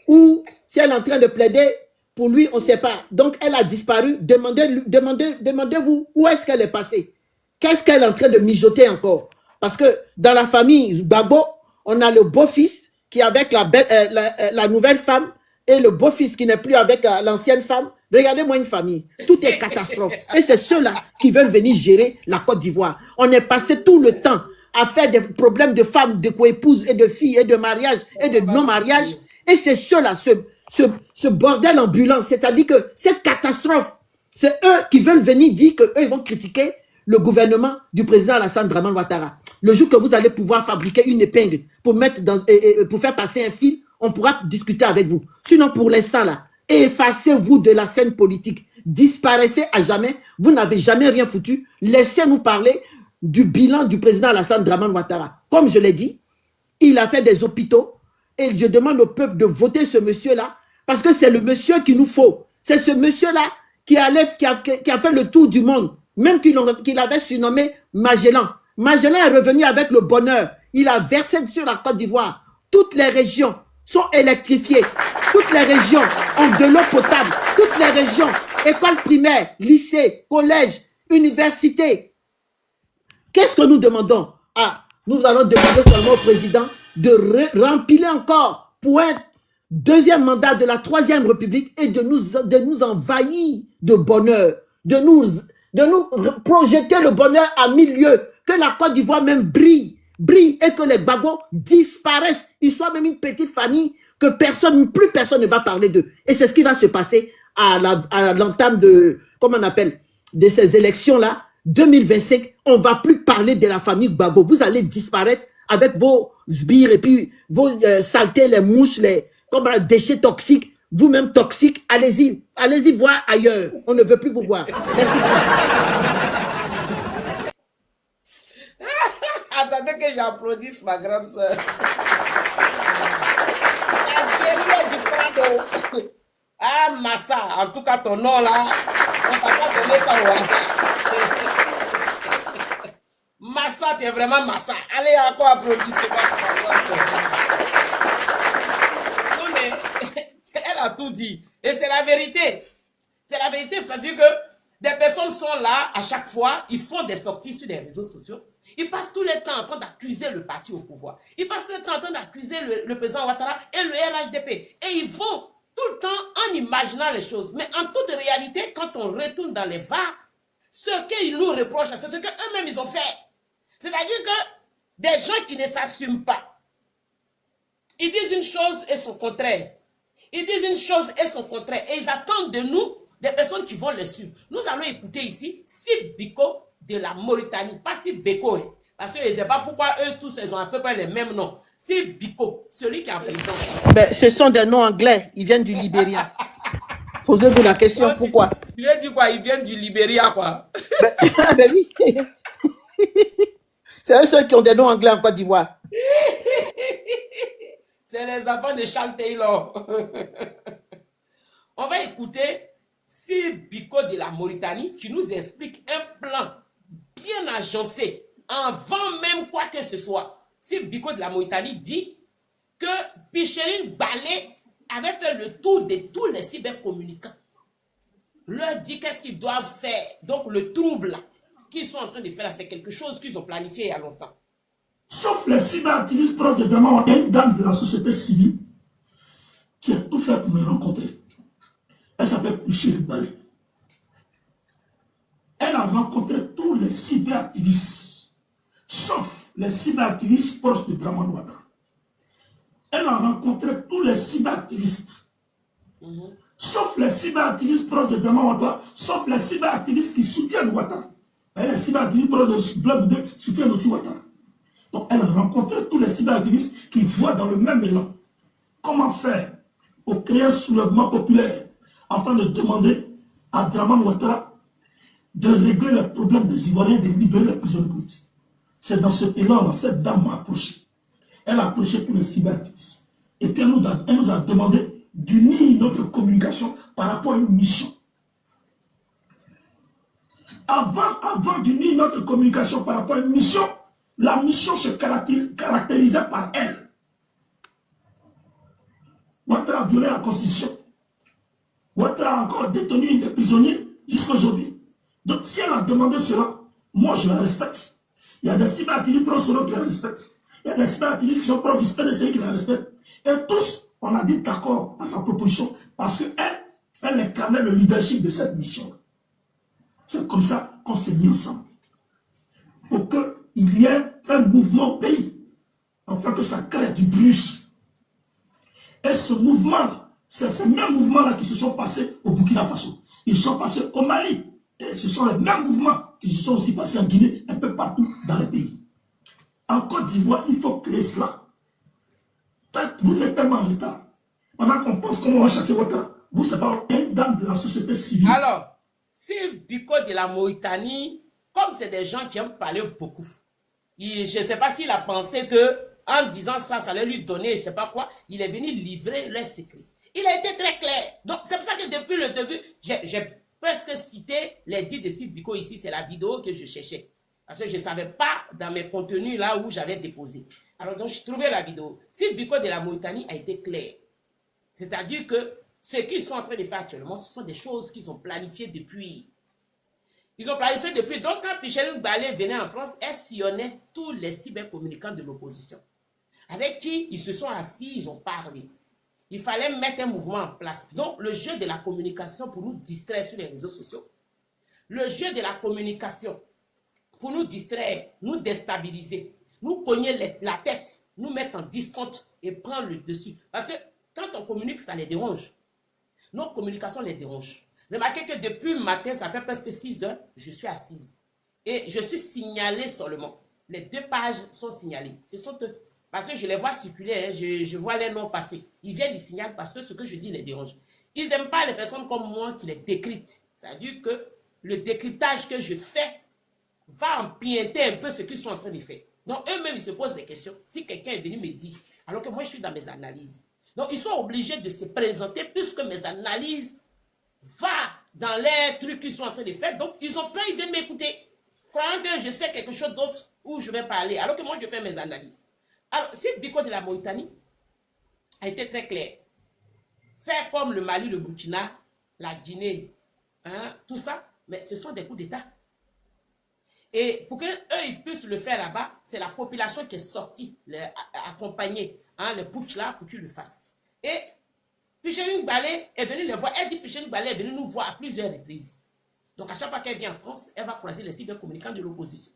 ou si elle est en train de plaider pour lui, on ne sait pas. Donc, elle a disparu. Demandez-vous où est-ce qu'elle est passée. Qu'est-ce qu'elle est en train de mijoter encore? Parce que dans la famille Gbagbo, on a le beau-fils qui est avec la nouvelle femme et le beau-fils qui n'est plus avec l'ancienne femme. Regardez-moi une famille. Tout est catastrophe. Et c'est ceux-là qui veulent venir gérer la Côte d'Ivoire. On est passé tout le temps à faire des problèmes de femmes, de co-épouses et de filles et de mariage et de non-mariage. Et c'est ceux-là, ce bordel ambulant. C'est-à-dire que cette catastrophe, c'est eux qui veulent venir dire qu'eux, ils vont critiquer le gouvernement du président Alassane Dramane Ouattara. Le jour que vous allez pouvoir fabriquer une épingle pour mettre pour faire passer un fil, on pourra discuter avec vous. Sinon, pour l'instant, là, effacez-vous de la scène politique. Disparaissez à jamais. Vous n'avez jamais rien foutu. Laissez-nous parler du bilan du président Alassane Dramane Ouattara. Comme je l'ai dit, il a fait des hôpitaux et je demande au peuple de voter ce monsieur-là parce que c'est le monsieur qu'il nous faut. C'est ce monsieur-là qui a fait le tour du monde, même qu'il avait surnommé Magellan. Magellan est revenu avec le bonheur. Il a versé sur la Côte d'Ivoire. Toutes les régions sont électrifiées. Toutes les régions ont de l'eau potable. Toutes les régions, écoles primaires, lycées, collèges, universités. Qu'est-ce que nous demandons? Ah, nous allons demander seulement au président de rempiler encore pour un deuxième mandat de la Troisième République et de nous envahir de bonheur, de nous projeter le bonheur à 1000 lieues, que la Côte d'Ivoire même brille et que les Gbagbo disparaissent. Ils soient même une petite famille que plus personne ne va parler d'eux. Et c'est ce qui va se passer à l'entame de, comment on appelle, de ces élections-là, 2025. On ne va plus parler de la famille Gbagbo. Vous allez disparaître avec vos sbires et puis vos saletés, les mouches, les déchets toxiques, vous-même toxiques. Allez-y voir ailleurs. On ne veut plus vous voir. Merci, Attendez que j'applaudisse ma grande soeur. La guerrière du Prado. Ah, Massa, en tout cas ton nom là, on t'a pas donné ça au hasard. Massa, tu es vraiment Massa. Allez, encore applaudissez-moi pour ma grande soeur. a tout dit. Et c'est la vérité. C'est la vérité. C'est-à-dire que des personnes sont là à chaque fois, ils font des sorties sur les réseaux sociaux. Ils passent tout le temps en train d'accuser le parti au pouvoir. Ils passent tout le temps en train d'accuser le président Ouattara et le RHDP. Et ils vont tout le temps en imaginant les choses. Mais en toute réalité, quand on retourne dans les VAR, ce qu'ils nous reprochent, c'est ce qu'eux-mêmes ils ont fait. C'est-à-dire que des gens qui ne s'assument pas, ils disent une chose et son contraire. Ils disent une chose et son contraire. Et ils attendent de nous des personnes qui vont les suivre. Nous allons écouter ici Sib Biko de la Mauritanie. Pas Sib Beko. Parce que je ne sais pas pourquoi eux tous, ils ont à peu près les mêmes noms. Sib Biko, celui qui est en prison. Ben, ce sont des noms anglais. Ils viennent du Libéria. Posez-vous la question, pourquoi? Tu veux dire quoi? Ils viennent du Libéria, quoi. Ben oui. C'est eux seuls qui ont des noms anglais en Côte d'Ivoire. C'est les enfants de Charles Taylor. On va écouter Sib Biko de la Mauritanie qui nous explique un plan bien agencé avant même quoi que ce soit. Sib Biko de la Mauritanie dit que Picheline Balé avait fait le tour de tous les cybercommunicants. Leur dit qu'est-ce qu'ils doivent faire. Donc le trouble qu'ils sont en train de faire, c'est quelque chose qu'ils ont planifié il y a longtemps. Sauf les cyberactivistes proches de Dramane, il y a une dame de la société civile qui a tout fait pour me rencontrer. Elle s'appelle Picheline Balé. Elle a rencontré tous les cyberactivistes, sauf les cyberactivistes proches de Dramane Ouattara. Elle a rencontré tous les cyberactivistes, sauf les cyberactivistes proches de Dramane Ouattara, sauf les cyberactivistes qui soutiennent Ouattara. Et les cyberactivistes proches de Bloc 2 soutiennent aussi Ouattara. Donc elle a rencontré tous les cyberactivistes qui voient dans le même élan comment faire pour créer un soulèvement populaire afin de demander à Dramane Ouattara de régler les problèmes des Ivoiriens et de libérer les prisonniers politiques. C'est dans cet élan-là, cette dame m'a approché. Elle a approché tous les cyberactivistes. Et puis elle nous a demandé d'unir notre communication par rapport à une mission. Avant d'unir notre communication par rapport à une mission, la mission se caractérisait par elle. Ouattara a violé la Constitution. Ouattara a encore détenu les prisonniers jusqu'à aujourd'hui. Donc si elle a demandé cela, moi je la respecte. Il y a des cyberactivistes pro-Solo qui la respectent. Il y a des cyberactivistes qui sont pro du PDC qui la respectent. Et tous, on a dit d'accord à sa proposition parce qu'elle, elle incarnait le leadership de cette mission. C'est comme ça qu'on s'est mis ensemble. Pour qu'il y ait un mouvement au pays, afin que ça crée du bruit. Et ce mouvement, c'est ces mêmes mouvements-là qui se sont passés au Burkina Faso. Ils sont passés au Mali. Et ce sont les mêmes mouvements qui se sont aussi passés en Guinée, un peu partout dans le pays. En Côte d'Ivoire, il faut créer cela. Vous êtes tellement en retard. Pendant qu'on pense comment on va chasser Ouattara, vous savez pas, une dame de la société civile. Alors, Sib Biko de la Mauritanie, comme c'est des gens qui aiment parler beaucoup, je ne sais pas s'il a pensé que en disant ça, ça allait lui donner, je ne sais pas quoi, il est venu livrer leurs secrets. Il a été très clair. Donc, c'est pour ça que depuis le début, j'ai presque cité les dits de Sib Biko ici, c'est la vidéo que je cherchais. Parce que je ne savais pas dans mes contenus là où j'avais déposé. Alors, donc, je trouvais la vidéo. Sib Biko de la Mauritanie a été clair. C'est-à-dire que ce qu'ils sont en train de faire actuellement, ce sont des choses qu'ils ont planifiées depuis. Ils ont planifié depuis. Donc, quand Picheline Balé venait en France, elle sillonnait tous les cybercommunicants de l'opposition. Avec qui ils se sont assis, ils ont parlé. Il fallait mettre un mouvement en place. Donc, le jeu de la communication pour nous distraire sur les réseaux sociaux. Le jeu de la communication pour nous distraire, nous déstabiliser, nous cogner la tête, nous mettre en discompte et prendre le dessus. Parce que quand on communique, ça les dérange. Nos communications les dérangent. Remarquez que depuis le matin, ça fait presque 6 heures, je suis assise. Et je suis signalée seulement. Les 2 pages sont signalées. Ce sont eux. Parce que je les vois circuler, hein, je vois les noms passer. Ils viennent, ils signalent parce que ce que je dis les dérange. Ils n'aiment pas les personnes comme moi qui les décryptent. C'est-à-dire que le décryptage que je fais va empiéter un peu ce qu'ils sont en train de faire. Donc eux-mêmes, ils se posent des questions. Si quelqu'un est venu me dire, alors que moi je suis dans mes analyses. Donc ils sont obligés de se présenter puisque mes analyses vont dans les trucs qu'ils sont en train de faire. Donc ils ont peur, ils viennent m'écouter. Croyant que je sais quelque chose d'autre où je vais parler. Alors que moi je fais mes analyses. Alors, Sib Biko de la Mauritanie a été très clair. faire comme le Mali, le Burkina, la Guinée, hein, tout ça, mais ce sont des coups d'État. Et pour qu'eux ils puissent le faire là-bas, c'est la population qui est sortie, accompagner hein, les putsch là pour qu'ils le fassent. Et Pucheni Balé est venue les voir. Elle dit Pucheni Balé est venue nous voir à plusieurs reprises. Donc à chaque fois qu'elle vient en France, elle va croiser les cybercommunicants de l'opposition.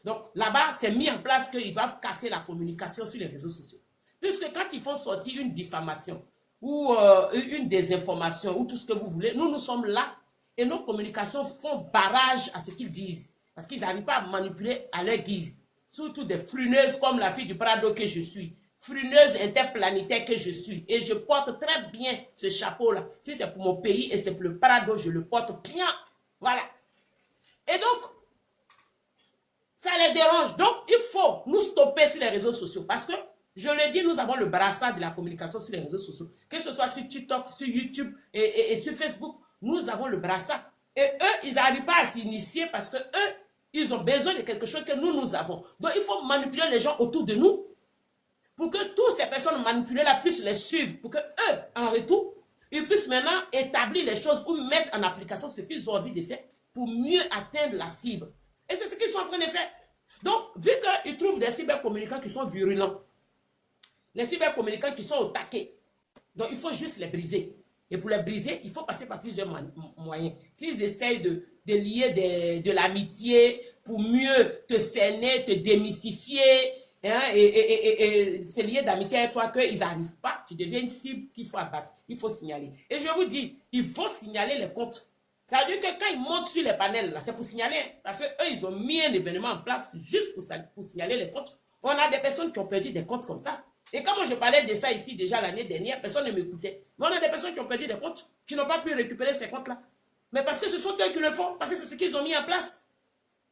Donc là-bas, c'est mis en place qu'ils doivent casser la communication sur les réseaux sociaux. Puisque quand ils font sortir une diffamation ou une désinformation ou tout ce que vous voulez, nous sommes là et nos communications font barrage à ce qu'ils disent. Parce qu'ils n'arrivent pas à manipuler à leur guise. Surtout des fruneuses comme la fille du Prado que je suis. Fruneuse interplanétaire que je suis. Et je porte très bien ce chapeau-là. Si c'est pour mon pays et c'est pour le Prado, je le porte bien. Voilà. Et donc, ça les dérange. Donc, il faut nous stopper sur les réseaux sociaux. Parce que, je le dis, nous avons le brassard de la communication sur les réseaux sociaux. Que ce soit sur TikTok, sur YouTube et sur Facebook, nous avons le brassard. Et eux, ils n'arrivent pas à s'initier parce que eux, ils ont besoin de quelque chose que nous avons. Donc, il faut manipuler les gens autour de nous pour que toutes ces personnes manipulées là puissent les suivre. Pour que eux, en retour, ils puissent maintenant établir les choses ou mettre en application ce qu'ils ont envie de faire pour mieux atteindre la cible. Et c'est ce qu'ils sont en train de faire. Donc, vu qu'ils trouvent des cybercommunicants qui sont virulents, les cybercommunicants qui sont au taquet, donc il faut juste les briser. Et pour les briser, il faut passer par plusieurs moyens. S'ils essayent de lier de l'amitié pour mieux te cerner, te démystifier, hein, et c'est lié d'amitié avec toi qu'ils n'arrivent pas, tu deviens une cible qu'il faut abattre, il faut signaler. Et je vous dis, il faut signaler les comptes. Ça veut dire que quand ils montent sur les panels, c'est pour signaler, parce qu'eux, ils ont mis un événement en place juste pour signaler les comptes. On a des personnes qui ont perdu des comptes comme ça. Et quand moi je parlais de ça ici déjà l'année dernière, personne ne m'écoutait. Mais on a des personnes qui ont perdu des comptes, qui n'ont pas pu récupérer ces comptes-là. Mais parce que ce sont eux qui le font, parce que c'est ce qu'ils ont mis en place.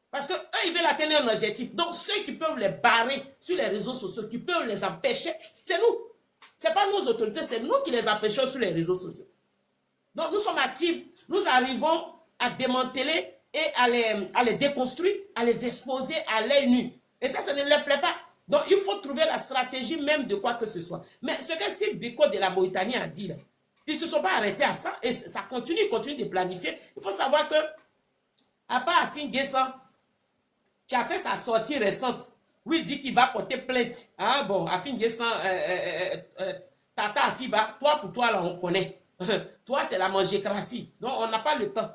Parce qu'eux, ils veulent atteindre un objectif. Donc ceux qui peuvent les barrer sur les réseaux sociaux, qui peuvent les empêcher, c'est nous. Ce n'est pas nos autorités, c'est nous qui les empêchons sur les réseaux sociaux. Donc nous sommes actifs, nous arrivons à démanteler et à les déconstruire, à les exposer à l'œil nu. Et ça ne leur plaît pas. Donc, il faut trouver la stratégie même de quoi que ce soit. Mais ce que Sid Biko de la Mauritanie a dit, là, ils ne se sont pas arrêtés à ça et ça continue de planifier. Il faut savoir que, à part Afin Guessan, qui a fait sa sortie récente, où il dit qu'il va porter plainte. Ah bon, Afin Guessan, Tata Afiba, toi pour toi, là, on connaît. Toi, c'est la mangécratie. Donc, on n'a pas le temps.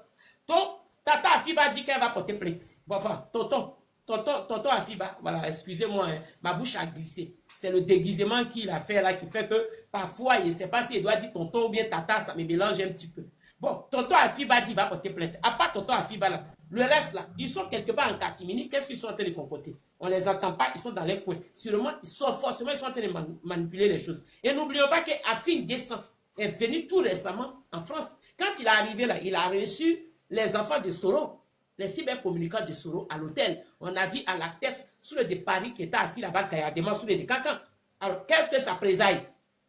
Donc, Tata Afiba dit qu'elle va porter plainte. Bon, enfin, Tonton Afiba, voilà, excusez-moi, hein, ma bouche a glissé. C'est le déguisement qu'il a fait là qui fait que parfois, il ne sait pas s'il doit dire tonton ou bien tata, ça me mélange un petit peu. Bon, Tonton Afiba dit qu'il va porter plainte. À part Tonton Afiba là, le reste là, ils sont quelque part en catimini. Qu'est-ce qu'ils sont en train de comporter? On ne les entend pas, ils sont dans les coins. Sûrement, ils sont en train de manipuler les choses. Et n'oublions pas qu'Afin Guessan est venu tout récemment en France. Quand il est arrivé là, il a reçu les enfants de Soro. Les cybercommunicants de Soro à l'hôtel. On a vu à la tête, sous le de Paris, qui était assis là-bas, caillardement, sous le de Cancan. Alors, qu'est-ce que ça présaille?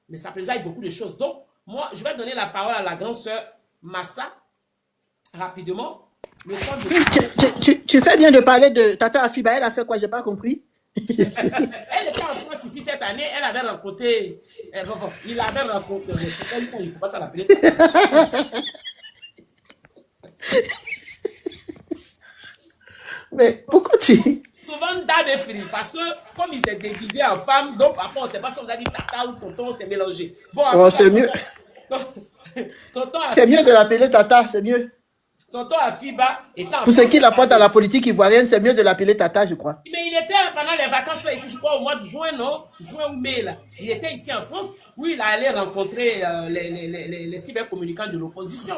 Mais ça présaille beaucoup de choses. Donc, moi, je vais donner la parole à la grande sœur Massa, rapidement. Le temps de... tu fais bien de parler de Tata Afiba. Elle a fait quoi? J'ai pas compris. Elle était en France ici cette année. Elle avait rencontré... il avait rencontré... Il ne faut pas ça l'appeler. Mais pourquoi tu... Souvent, dame free, parce que comme ils étaient déguisés en femme, donc parfois on ne sait pas si on a dit tata ou tonton, c'est mélangé. Bon, oh, c'est mieux. C'est mieux de l'appeler tata, c'est mieux. Tonton Afiba était en Pour ceux qui l'apportent à la politique ivoirienne, c'est mieux de l'appeler tata, je crois. Mais il était pendant les vacances là, ici, je crois au mois de juin, non? Juin ou mai, là. Il était ici en France, où il allait rencontrer les cybercommunicants de l'opposition.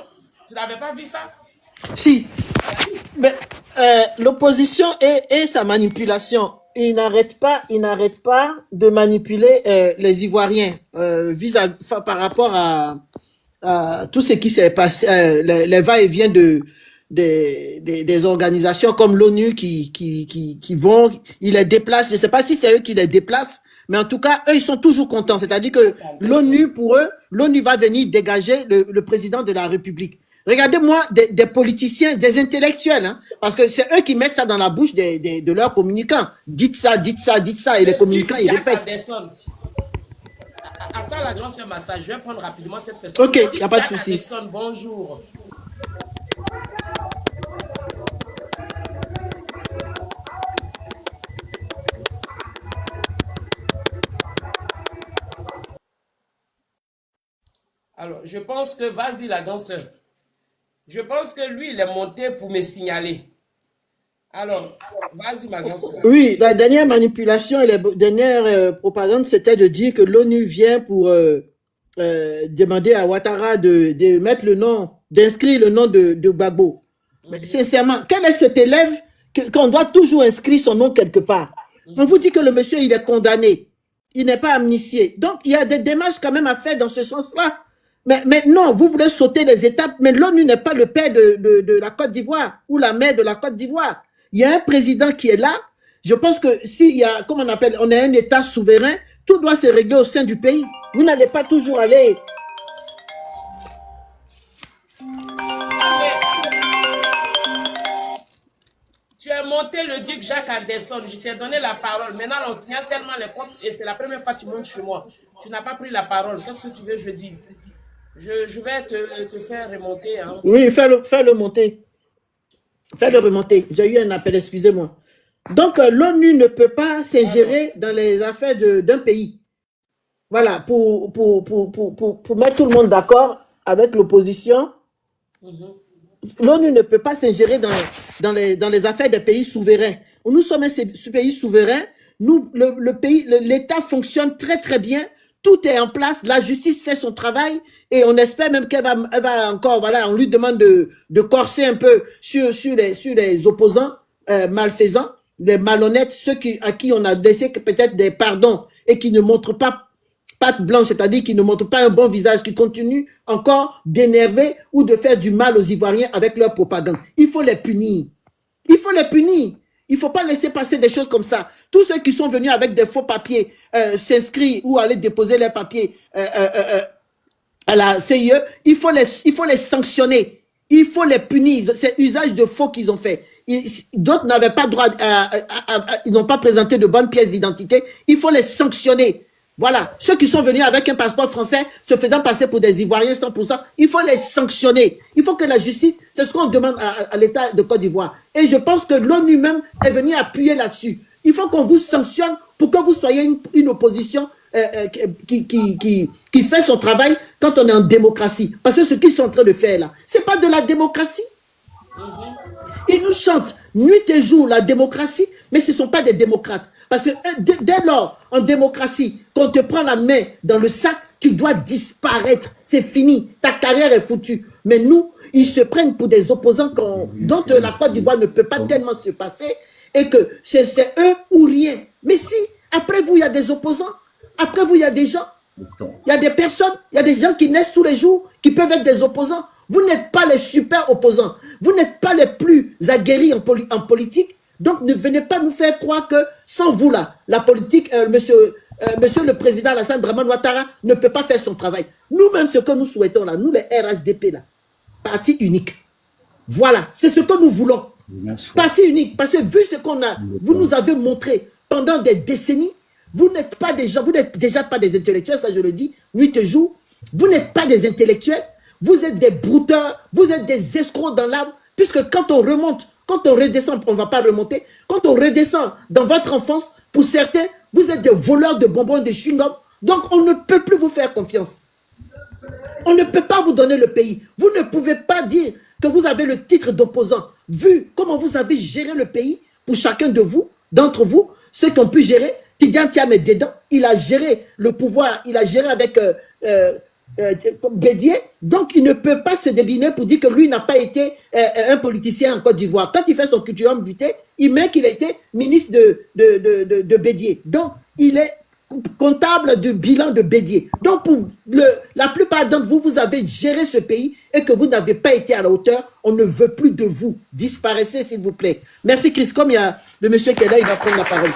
Tu n'avais pas vu ça? Si. Mais l'opposition et sa manipulation, il n'arrête pas de manipuler les Ivoiriens par rapport à tout ce qui s'est passé, les va-et-vient des organisations comme l'ONU qui vont, ils les déplacent. Je ne sais pas si c'est eux qui les déplacent, mais en tout cas, eux, ils sont toujours contents. C'est-à-dire que l'ONU, pour eux, l'ONU va venir dégager le président de la République. Regardez-moi des politiciens, des intellectuels, hein, parce que c'est eux qui mettent ça dans la bouche de leurs communicants. Dites ça, et les communicants, ils répètent. Attends la grande sœur Massa, je vais prendre rapidement cette personne. Ok, il n'y a pas de souci. Alexandre, bonjour. Alors, je pense que, vas-y la grande sœur. Je pense que lui, il est monté pour me signaler. Alors, vas-y ma grande sœur. Oui, la dernière manipulation et la dernière propagande, c'était de dire que l'ONU vient pour demander à Ouattara de mettre le nom, d'inscrire le nom de Gbagbo. Mais sincèrement, quel est cet élève qu'on doit toujours inscrire son nom quelque part? On vous dit que le monsieur, il est condamné. Il n'est pas amnistié. Donc, il y a des démarches quand même à faire dans ce sens-là. Mais non, vous voulez sauter les étapes, mais l'ONU n'est pas le père de la Côte d'Ivoire ou la mère de la Côte d'Ivoire. Il y a un président qui est là. Je pense que s'il y a, comme on appelle, on est un État souverain, tout doit se régler au sein du pays. Vous n'allez pas toujours aller... Tu as monté le duc Jacques Anderson, je t'ai donné la parole. Maintenant, on signale tellement les comptes et c'est la première fois que tu montes chez moi. Tu n'as pas pris la parole. Qu'est-ce que tu veux que je dise? Je vais te faire remonter. Hein. Oui, fais-le monter. Fais-le remonter. J'ai eu un appel, excusez-moi. Donc, l'ONU ne peut pas s'ingérer dans les affaires d'un pays. Voilà, pour mettre tout le monde d'accord avec l'opposition. L'ONU ne peut pas s'ingérer dans les affaires des pays souverains. Nous sommes un pays souverain. L'État fonctionne très très bien. Tout est en place. La justice fait son travail. Et on espère même qu'elle va encore, voilà, on lui demande de corser un peu sur les opposants malfaisants, les malhonnêtes, ceux à qui on a laissé peut-être des pardons et qui ne montrent pas patte blanche, c'est-à-dire qui ne montrent pas un bon visage, qui continuent encore d'énerver ou de faire du mal aux Ivoiriens avec leur propagande. Il faut les punir. Il faut les punir. Il ne faut pas laisser passer des choses comme ça. Tous ceux qui sont venus avec des faux papiers s'inscrire ou aller déposer leurs papiers à la CIE, il faut les sanctionner. Il faut les punir. C'est usage de faux qu'ils ont fait. D'autres n'avaient pas droit, ils n'ont pas présenté de bonnes pièces d'identité. Il faut les sanctionner. Voilà. Ceux qui sont venus avec un passeport français se faisant passer pour des Ivoiriens 100%, il faut les sanctionner. Il faut que la justice, c'est ce qu'on demande à l'État de Côte d'Ivoire. Et je pense que l'ONU même est venue appuyer là-dessus. Il faut qu'on vous sanctionne pour que vous soyez une opposition qui fait son travail quand on est en démocratie. Parce que ce qu'ils sont en train de faire là, c'est pas de la démocratie. Ils nous chantent nuit et jour la démocratie, mais ce ne sont pas des démocrates. Parce que dès lors, en démocratie, qu'on te prend la main dans le sac, tu dois disparaître. C'est fini. Ta carrière est foutue. Mais nous, ils se prennent pour des opposants dont la Côte d'Ivoire ne peut pas tellement se passer et que c'est eux ou rien. Mais si, après vous, il y a des opposants, après vous, il y a des gens, il y a des personnes, il y a des gens qui naissent tous les jours, qui peuvent être des opposants. Vous n'êtes pas les super opposants. Vous n'êtes pas les plus aguerris en politique. Donc, ne venez pas nous faire croire que sans vous, là, la politique, monsieur le président Alassane Dramane Ouattara ne peut pas faire son travail. Nous-mêmes, ce que nous souhaitons, là, nous, les RHDP, là, parti unique. Voilà, c'est ce que nous voulons. Parti unique. Parce que vu ce qu'on a, vous nous avez montré pendant des décennies, vous n'êtes pas des gens, vous n'êtes déjà pas des intellectuels, ça je le dis, nuit et jour. Vous n'êtes pas des intellectuels. Vous êtes des brouteurs, vous êtes des escrocs dans l'âme, puisque quand on remonte, quand on redescend, on ne va pas remonter, quand on redescend dans votre enfance, pour certains, vous êtes des voleurs de bonbons, de chewing-gum, donc on ne peut plus vous faire confiance. On ne peut pas vous donner le pays. Vous ne pouvez pas dire que vous avez le titre d'opposant, vu comment vous avez géré le pays pour chacun de vous, d'entre vous, ceux qui ont pu gérer. Tidiane Tiamé dedans, il a géré le pouvoir, il a géré avec Bédier, donc il ne peut pas se débiner pour dire que lui n'a pas été un politicien en Côte d'Ivoire. Quand il fait son culturel vitae, il met qu'il a été ministre de Bédier. Donc, il est comptable du bilan de Bédier. Donc, pour la plupart d'entre vous, vous avez géré ce pays et que vous n'avez pas été à la hauteur, on ne veut plus de vous. Disparaissez, s'il vous plaît. Merci, Chris. Comme il y a le monsieur qui est là, il va prendre la parole.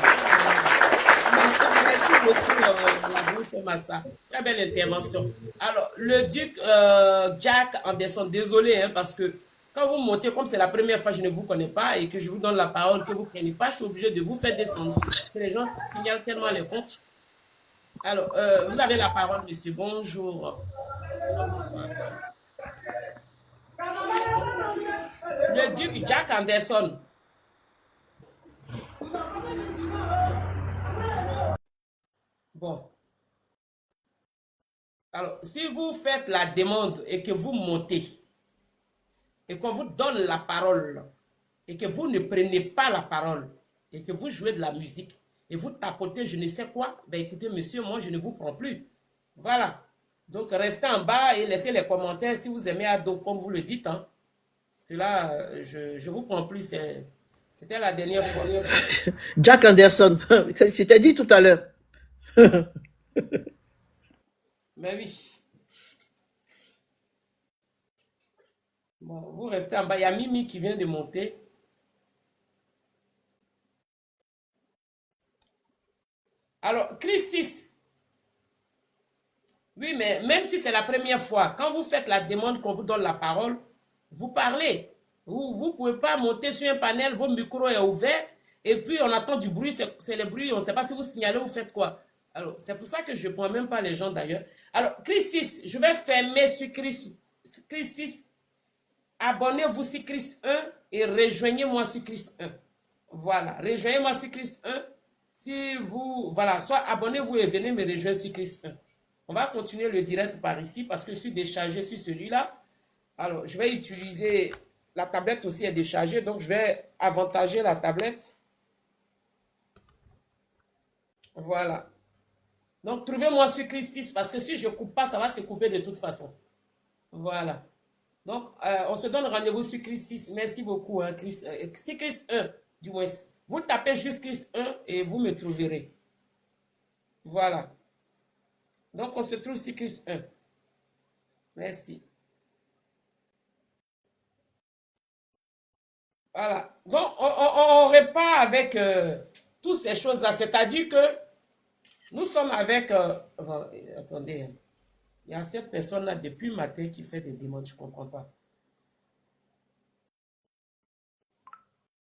Massa. Très belle intervention. Alors, le duc Jack Anderson, désolé, hein, parce que quand vous montez, comme c'est la première fois, je ne vous connais pas et que je vous donne la parole, que vous ne prenez pas, je suis obligé de vous faire descendre. Que les gens signalent tellement les comptes. Alors, vous avez la parole, monsieur. Bonjour. Bonsoir. Le duc Jack Anderson. Bon. Alors, si vous faites la demande et que vous montez, et qu'on vous donne la parole, et que vous ne prenez pas la parole, et que vous jouez de la musique, et vous tapotez je ne sais quoi, ben écoutez, monsieur, moi, je ne vous prends plus. Voilà. Donc, restez en bas et laissez les commentaires si vous aimez Ado, comme vous le dites. Hein. Parce que là, je ne vous prends plus. C'était la dernière fois. Jack Anderson, je t'ai dit tout à l'heure. Mais oui. Bon, vous restez en bas. Il y a Mimi qui vient de monter. Alors, Chris 6. Oui, mais même si c'est la première fois, quand vous faites la demande qu'on vous donne la parole, vous parlez. Vous ne pouvez pas monter sur un panel, vos micros est ouvert, et puis on attend du bruit, c'est le bruit, on ne sait pas si vous signalez ou faites quoi. Alors, c'est pour ça que je ne prends même pas les gens d'ailleurs. Alors, Chris 6, je vais fermer sur Chris 6. Abonnez-vous sur Chris 1 et rejoignez-moi sur Chris 1. Voilà, rejoignez-moi sur Chris 1. Si vous, voilà, soit abonnez-vous et venez me rejoindre sur Chris 1. On va continuer le direct par ici parce que je suis déchargé sur celui-là. Alors, je vais utiliser, la tablette aussi est déchargée, donc je vais avantager la tablette. Voilà. Donc, trouvez-moi sur Chris 6 parce que si je ne coupe pas, ça va se couper de toute façon. Voilà. Donc, on se donne rendez-vous sur Chris 6. Merci beaucoup, hein, Chris. C'est Chris 1, du moins. Vous tapez juste Chris 1 et vous me trouverez. Voilà. Donc, on se trouve sur Chris 1. Merci. Voilà. Donc, on repart avec toutes ces choses-là. C'est-à-dire que nous sommes avec... attendez. Hein. Il y a cette personne-là depuis le matin qui fait des demandes. Je ne comprends pas.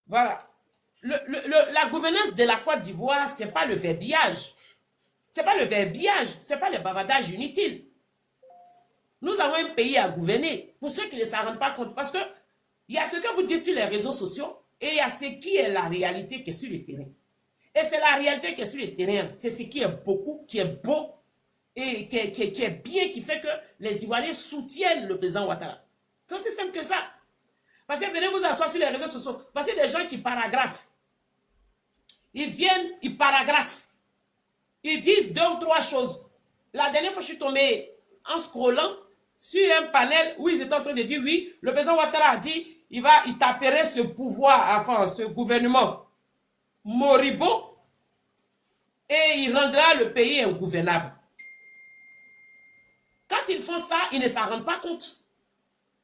Voilà. La gouvernance de la Côte d'Ivoire, ce n'est pas le verbiage. Ce n'est pas le verbiage. Ce n'est pas le bavardage inutile. Nous avons un pays à gouverner. Pour ceux qui ne s'en rendent pas compte. Parce que il y a ce que vous dites sur les réseaux sociaux et il y a ce qui est la réalité qui est sur le terrain. Et c'est la réalité qui est sur le terrain. C'est ce qui est beaucoup, qui est beau et qui est bien, qui fait que les Ivoiriens soutiennent le président Ouattara. C'est aussi simple que ça. Parce que venez vous asseoir sur les réseaux sociaux. Parce que des gens qui paragraphent. Ils viennent, ils paragraphent. Ils disent 2 ou 3 choses. La dernière fois, je suis tombé en scrollant sur un panel où ils étaient en train de dire, oui, le président Ouattara a dit, il taperait ce pouvoir, enfin, ce gouvernement moribond, et il rendra le pays ingouvernable. Quand ils font ça, ils ne s'en rendent pas compte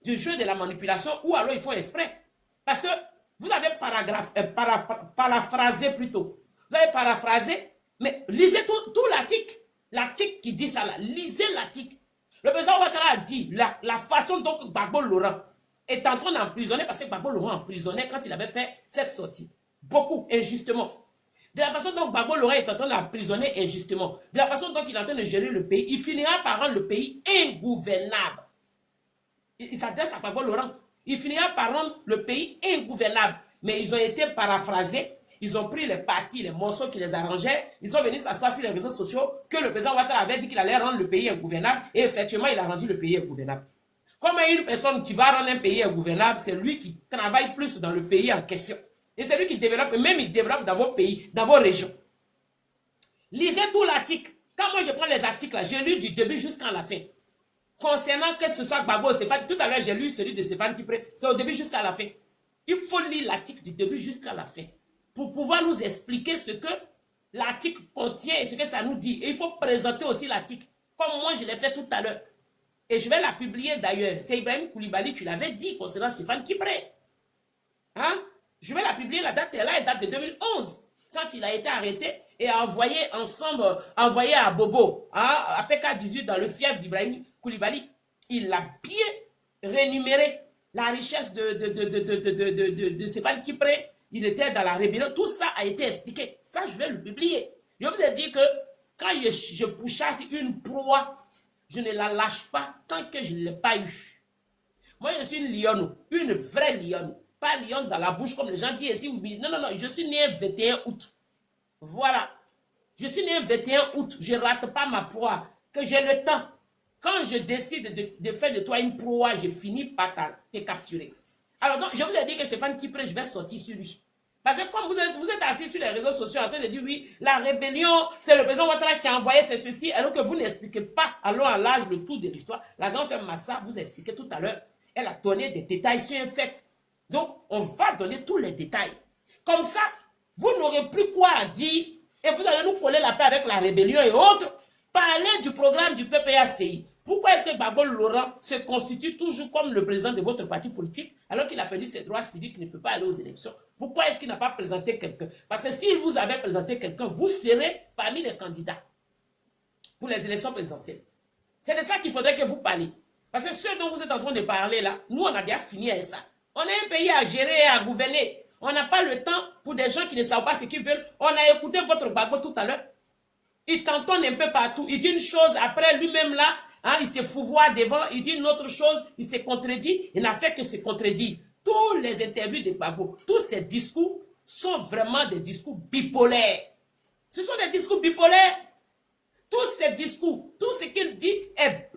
du jeu de la manipulation, ou alors ils font exprès. Parce que vous avez paraphrasé plutôt. Vous avez paraphrasé, mais lisez tout l'article. L'article qui dit ça là, lisez l'article. Le président Ouattara a dit la façon dont Gbagbo Laurent est en train d'emprisonner, parce que Gbagbo Laurent emprisonnait quand il avait fait cette sortie. Beaucoup, injustement. De la façon dont Gbagbo Laurent est en train d'emprisonner injustement, de la façon dont il est en train de gérer le pays, il finira par rendre le pays ingouvernable. Il s'adresse à Gbagbo Laurent. Il finira par rendre le pays ingouvernable. Mais ils ont été paraphrasés. Ils ont pris les parties, les morceaux qui les arrangeaient. Ils sont venus s'asseoir sur les réseaux sociaux que le président Ouattara avait dit qu'il allait rendre le pays ingouvernable. Et effectivement, il a rendu le pays ingouvernable. Comme une personne qui va rendre un pays ingouvernable, c'est lui qui travaille plus dans le pays en question. Et c'est lui qui développe, même il développe dans vos pays, dans vos régions. Lisez tout l'article. Quand moi je prends les articles, j'ai lu du début jusqu'à la fin. Concernant que ce soit Gbagbo, Stéphane, tout à l'heure j'ai lu celui de Stéphane Kipré, c'est au début jusqu'à la fin. Il faut lire l'article du début jusqu'à la fin pour pouvoir nous expliquer ce que l'article contient et ce que ça nous dit. Et il faut présenter aussi l'article, comme moi je l'ai fait tout à l'heure. Et je vais la publier d'ailleurs. C'est Ibrahim Koulibaly, tu l'avais dit concernant Stéphane Kipré. Hein? Je vais la publier, la date est là, elle date de 2011, quand il a été arrêté et envoyé envoyé à Bobo, hein, à PK18 dans le fief d'Ibrahim Koulibaly. Il a bien rémunéré la richesse de Stéphane Kipré. Il était dans la rébellion. Tout ça a été expliqué. Ça, je vais le publier. Je vous ai dit que quand je pourchasse une proie, je ne la lâche pas tant que je ne l'ai pas eu. Moi, je suis une lionne, une vraie lionne. Pas lionne dans la bouche comme les gens disent ici. Non, non, non, je suis né 21 août. Voilà. Je suis né 21 août. Je ne rate pas ma proie. Que j'ai le temps. Quand je décide de faire de toi une proie, je finis par te capturer. Alors, donc, je vous ai dit que Stéphane Kipré, je vais sortir sur lui. Parce que comme vous êtes assis sur les réseaux sociaux en train de dire, oui, la rébellion, c'est le président Ouattara qui a envoyé ceci, alors que vous n'expliquez pas, allons à l'âge, le tout de l'histoire. La grande sœur Massa vous a expliqué tout à l'heure. Elle a donné des détails sur un fait. Donc, on va donner tous les détails. Comme ça, vous n'aurez plus quoi à dire et vous allez nous coller la paix avec la rébellion et autres. Parlez du programme du PPACI. Pourquoi est-ce que Gbagbo Laurent se constitue toujours comme le président de votre parti politique alors qu'il a perdu ses droits civiques, il ne peut pas aller aux élections? Pourquoi est-ce qu'il n'a pas présenté quelqu'un? Parce que s'il vous avait présenté quelqu'un, vous serez parmi les candidats pour les élections présidentielles. C'est de ça qu'il faudrait que vous parliez. Parce que ce dont vous êtes en train de parler là, nous on a déjà fini avec ça. On a un pays à gérer et à gouverner. On n'a pas le temps pour des gens qui ne savent pas ce qu'ils veulent. On a écouté votre Gbagbo tout à l'heure. Il t'entend un peu partout. Il dit une chose, après lui-même là, hein, il se fouvoie devant, il dit une autre chose, il se contredit. Il n'a fait que se contredire. Tous les interviews de Gbagbo, tous ces discours sont vraiment des discours bipolaires. Ce sont des discours bipolaires. Tous ces discours, tout ce qu'il dit,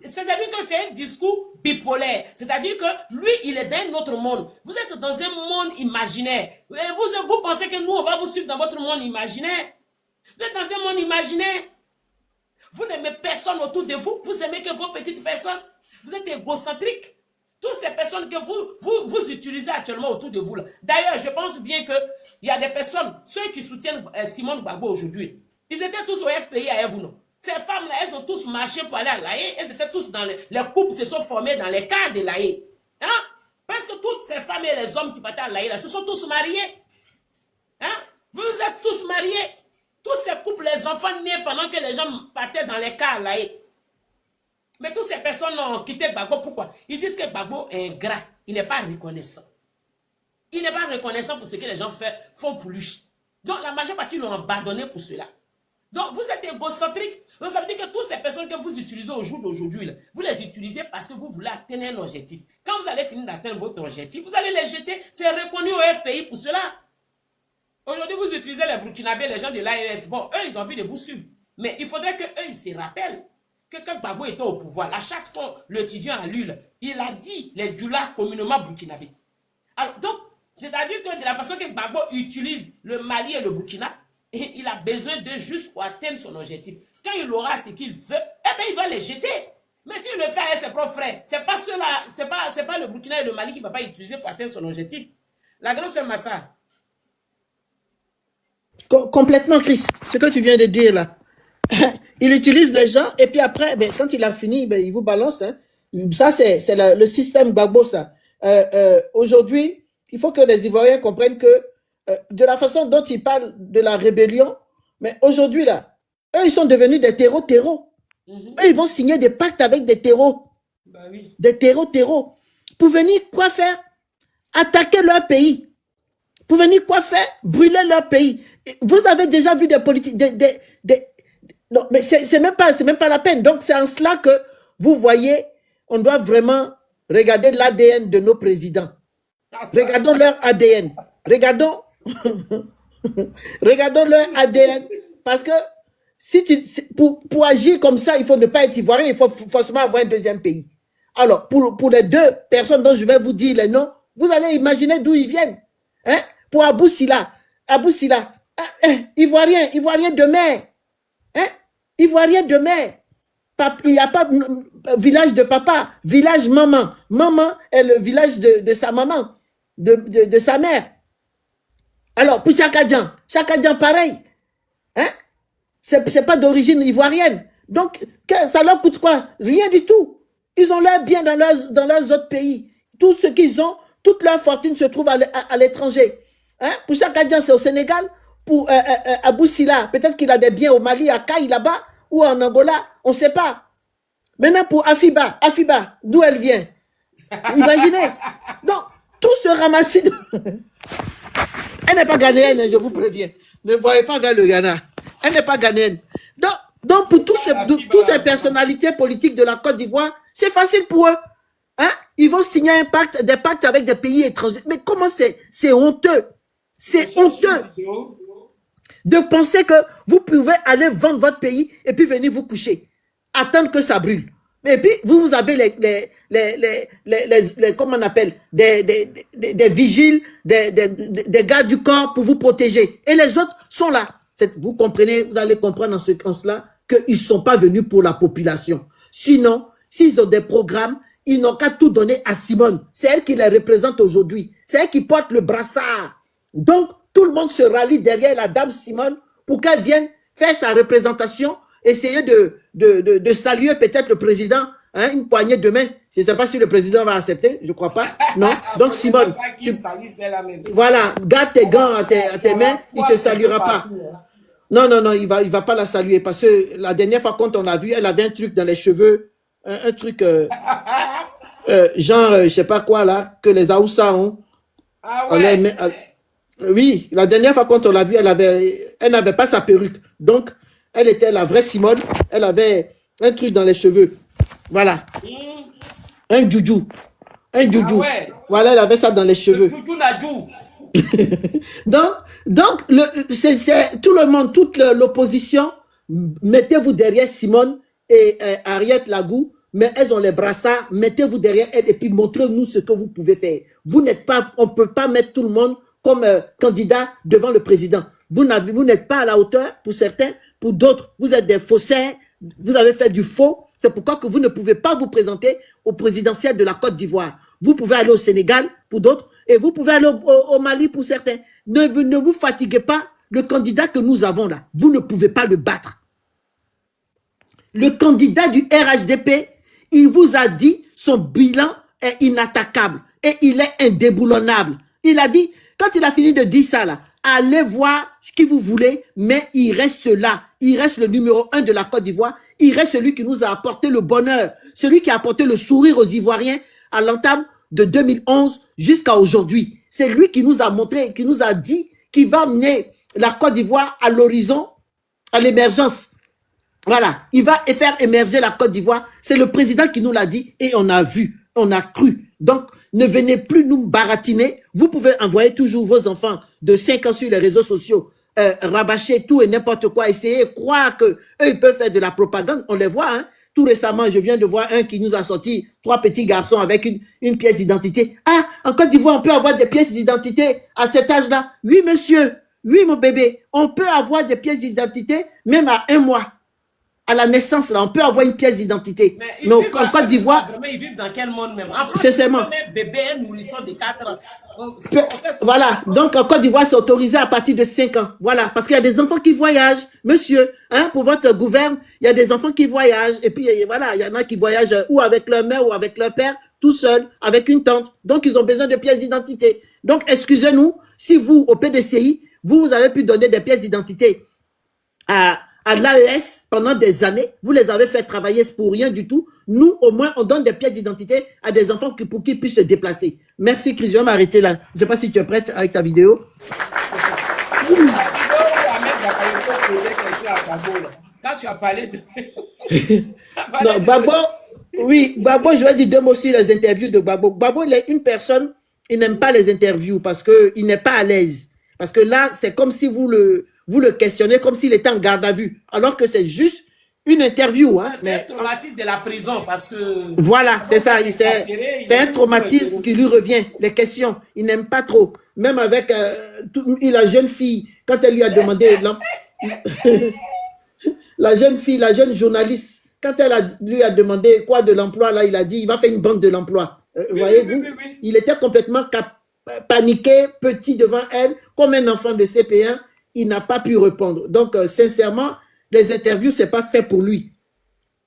c'est-à-dire que c'est un discours bipolaire. C'est-à-dire que lui, il est dans un autre monde. Vous êtes dans un monde imaginaire. Vous pensez que nous, on va vous suivre dans votre monde imaginaire? Vous êtes dans un monde imaginaire. Vous n'aimez personne autour de vous. Vous aimez que vos petites personnes. Vous êtes égocentriques. Toutes ces personnes que vous utilisez actuellement autour de vous. D'ailleurs, je pense bien qu'il y a des personnes, ceux qui soutiennent Simone Gbagbo aujourd'hui, ils étaient tous au FPI à vous, non? Ces femmes-là, elles ont tous marché pour aller à l'AE. Elles étaient tous dans les couples se sont formés dans les cas de l'AE. Hein? Parce que toutes ces femmes et les hommes qui partaient à l'AE, se sont tous mariés. Hein? Vous êtes tous mariés. Tous ces couples, les enfants nés pendant que les gens partaient dans les cas à l'AE. Mais toutes ces personnes ont quitté Gbagbo. Pourquoi? Ils disent que Gbagbo est ingrat. Il n'est pas reconnaissant. Il n'est pas reconnaissant pour ce que les gens font pour lui. Donc la majeure partie l'ont abandonné pour cela. Donc, vous êtes égocentrique. Donc, ça veut dire que toutes ces personnes que vous utilisez au jour d'aujourd'hui, vous les utilisez parce que vous voulez atteindre un objectif. Quand vous allez finir d'atteindre votre objectif, vous allez les jeter. C'est reconnu au FPI pour cela. Aujourd'hui, vous utilisez les Burkinabés, les gens de l'AES. Bon, eux, ils ont envie de vous suivre. Mais il faudrait qu'eux, ils se rappellent que quand Gbagbo était au pouvoir, la charte qu'on l'étudiant a lu, il a dit les Djoula communément Burkinabés. Alors, donc, c'est-à-dire que de la façon que Gbagbo utilise le Mali et le Burkina, et il a besoin d'eux juste pour atteindre son objectif. Quand il aura ce qu'il veut, eh bien, il va les jeter. Mais s'il le fait avec ses propres frères, c'est pas ceux-là, c'est pas le Burkina et le Mali qui ne va pas utiliser pour atteindre son objectif. La grande sœur Massa. Complètement, Chris, ce que tu viens de dire là. Il utilise les gens et puis après, ben, quand il a fini, ben, il vous balance. Hein. Ça, c'est le système Gbagbo, ça. Aujourd'hui, il faut que les Ivoiriens comprennent que de la façon dont ils parlent de la rébellion, mais aujourd'hui, là, eux, ils sont devenus des terreaux. Eux, ils vont signer des pactes avec des terreaux. Bah oui. Des terreaux. Pour venir quoi faire? Attaquer leur pays. Pour venir quoi faire? Brûler leur pays. Vous avez déjà vu des politiques, non, mais c'est même pas la peine. Donc, c'est en cela que vous voyez, on doit vraiment regarder l'ADN de nos présidents. Regardons leur ADN. Regardons leur ADN. Parce que si pour agir comme ça, il faut ne pas être ivoirien, il faut forcément avoir un deuxième pays. Alors, pour les deux personnes dont je vais vous dire les noms, vous allez imaginer d'où ils viennent. Hein? Pour Abou Sila, Ivoirien de mer. Hein? Ivoirien de mer. Il n'y a pas village de papa, village maman. Maman est le village de sa maman, de sa mère. Alors, pour Chakadjan pareil. Hein? C'est pas d'origine ivoirienne. Donc, ça leur coûte quoi? Rien du tout. Ils ont leur bien dans leurs autres pays. Tout ce qu'ils ont, toute leur fortune se trouve à l'étranger. Hein? Pour Chakadjan, c'est au Sénégal. Pour Abou Sila, peut-être qu'il a des biens au Mali, à Kaï, là-bas, ou en Angola, on ne sait pas. Maintenant, pour Afiba, d'où elle vient? Imaginez. Donc, tout ce ramassis... Elle n'est pas ghanéenne, je vous préviens. Ne voyez pas vers le Ghana. Elle n'est pas ghanéenne. Donc, Donc, pour toutes ces personnalités politiques de la Côte d'Ivoire, c'est facile pour eux. Hein? Ils vont signer des pactes avec des pays étrangers. Mais comment c'est honteux? C'est honteux de penser que vous pouvez aller vendre votre pays et puis venir vous coucher. Attendre que ça brûle. Et puis, vous avez comment on appelle, des vigiles, des gardes du corps pour vous protéger. Et les autres sont là. Vous comprenez, vous allez comprendre en ce sens-là qu'ils ne sont pas venus pour la population. Sinon, s'ils ont des programmes, ils n'ont qu'à tout donner à Simone. C'est elle qui les représente aujourd'hui. C'est elle qui porte le brassard. Donc, tout le monde se rallie derrière la dame Simone pour qu'elle vienne faire sa représentation, essayer de saluer peut-être le président, hein, une poignée de main. Je ne sais pas si le président va accepter, je ne crois pas. Non. Donc, Simone, voilà, garde tes gants à tes mains, il ne te saluera pas. Non, il va pas la saluer parce que la dernière fois quand on l'a vue, elle avait un truc dans les cheveux, un truc genre, je ne sais pas quoi là, que les Aoussa ont. Ah ouais. Oui, la dernière fois quand on l'a vue, elle n'avait pas sa perruque. Donc, elle était la vraie Simone. Elle avait un truc dans les cheveux. Voilà. Un joujou. Un joujou. Ah ouais. Voilà, elle avait ça dans les cheveux. donc tout le monde, toute l'opposition, mettez-vous derrière Simone et Harriet Lagou, mais elles ont les brassards, mettez-vous derrière elles et puis montrez-nous ce que vous pouvez faire. Vous n'êtes pas, on ne peut pas mettre tout le monde comme candidat devant le président. Vous n'êtes pas à la hauteur pour certains, pour d'autres, vous êtes des faussaires, vous avez fait du faux. C'est pourquoi que vous ne pouvez pas vous présenter au présidentiel de la Côte d'Ivoire. Vous pouvez aller au Sénégal pour d'autres et vous pouvez aller au Mali pour certains. Ne vous fatiguez pas. Le candidat que nous avons là, vous ne pouvez pas le battre. Le candidat du RHDP, il vous a dit son bilan est inattaquable et il est indéboulonnable. Il a dit, quand il a fini de dire ça là, allez voir ce que vous voulez, mais il reste là. Il reste le numéro 1 de la Côte d'Ivoire. Il reste celui qui nous a apporté le bonheur, celui qui a apporté le sourire aux Ivoiriens à l'entame de 2011 jusqu'à aujourd'hui. C'est lui qui nous a montré, qui nous a dit qu'il va mener la Côte d'Ivoire à l'horizon, à l'émergence. Voilà, il va faire émerger la Côte d'Ivoire. C'est le président qui nous l'a dit et on a vu, on a cru. Donc, ne venez plus nous baratiner. Vous pouvez envoyer toujours vos enfants de 5 ans sur les réseaux sociaux, rabâcher tout et n'importe quoi, essayer, croire qu'eux, ils peuvent faire de la propagande. On les voit, hein. Tout récemment, je viens de voir un qui nous a sorti 3 petits garçons avec une pièce d'identité. Ah, en Côte d'Ivoire, on peut avoir des pièces d'identité à cet âge-là. Oui, monsieur. Oui, mon bébé. On peut avoir des pièces d'identité même à 1 mois. À la naissance, là, on peut avoir une pièce d'identité. Mais en Côte d'Ivoire... Ils vivent dans quel monde même? En France, c'est un bébé, un nourrisson de 4 ans. Voilà, donc en Côte d'Ivoire, c'est autorisé à partir de 5 ans. Voilà, parce qu'il y a des enfants qui voyagent, monsieur, hein, pour votre gouverne, il y a des enfants qui voyagent, et puis voilà, il y en a qui voyagent ou avec leur mère ou avec leur père, tout seul, avec une tante. Donc, ils ont besoin de pièces d'identité. Donc, excusez-nous, si vous, au PDCI, vous avez pu donner des pièces d'identité à l'AES pendant des années, vous les avez fait travailler pour rien du tout. Nous, au moins, on donne des pièces d'identité à des enfants pour qu'ils puissent se déplacer. Merci, Chris. Je vais m'arrêter là. Je ne sais pas si tu es prête avec ta vidéo. Quand tu as parlé de... Non, Babo, oui, Babo, je vais dire 2 mots sur les interviews de Babo. Babo, il est une personne, il n'aime pas les interviews parce qu'il n'est pas à l'aise. Parce que là, c'est comme si vous le questionnez comme s'il était en garde à vue, alors que c'est juste une interview. Hein, c'est un traumatisme de la prison parce que... Voilà, c'est ça. C'est un traumatisme qui lui revient. Les questions, il n'aime pas trop. Même avec la jeune fille, quand elle lui a demandé... la jeune fille, la jeune journaliste, quand lui a demandé quoi de l'emploi, là, il a dit, il va faire une banque de l'emploi. Voyez-vous, il était complètement paniqué, petit devant elle, comme un enfant de CP1. Il n'a pas pu répondre. Donc, sincèrement, les interviews, ce n'est pas fait pour lui.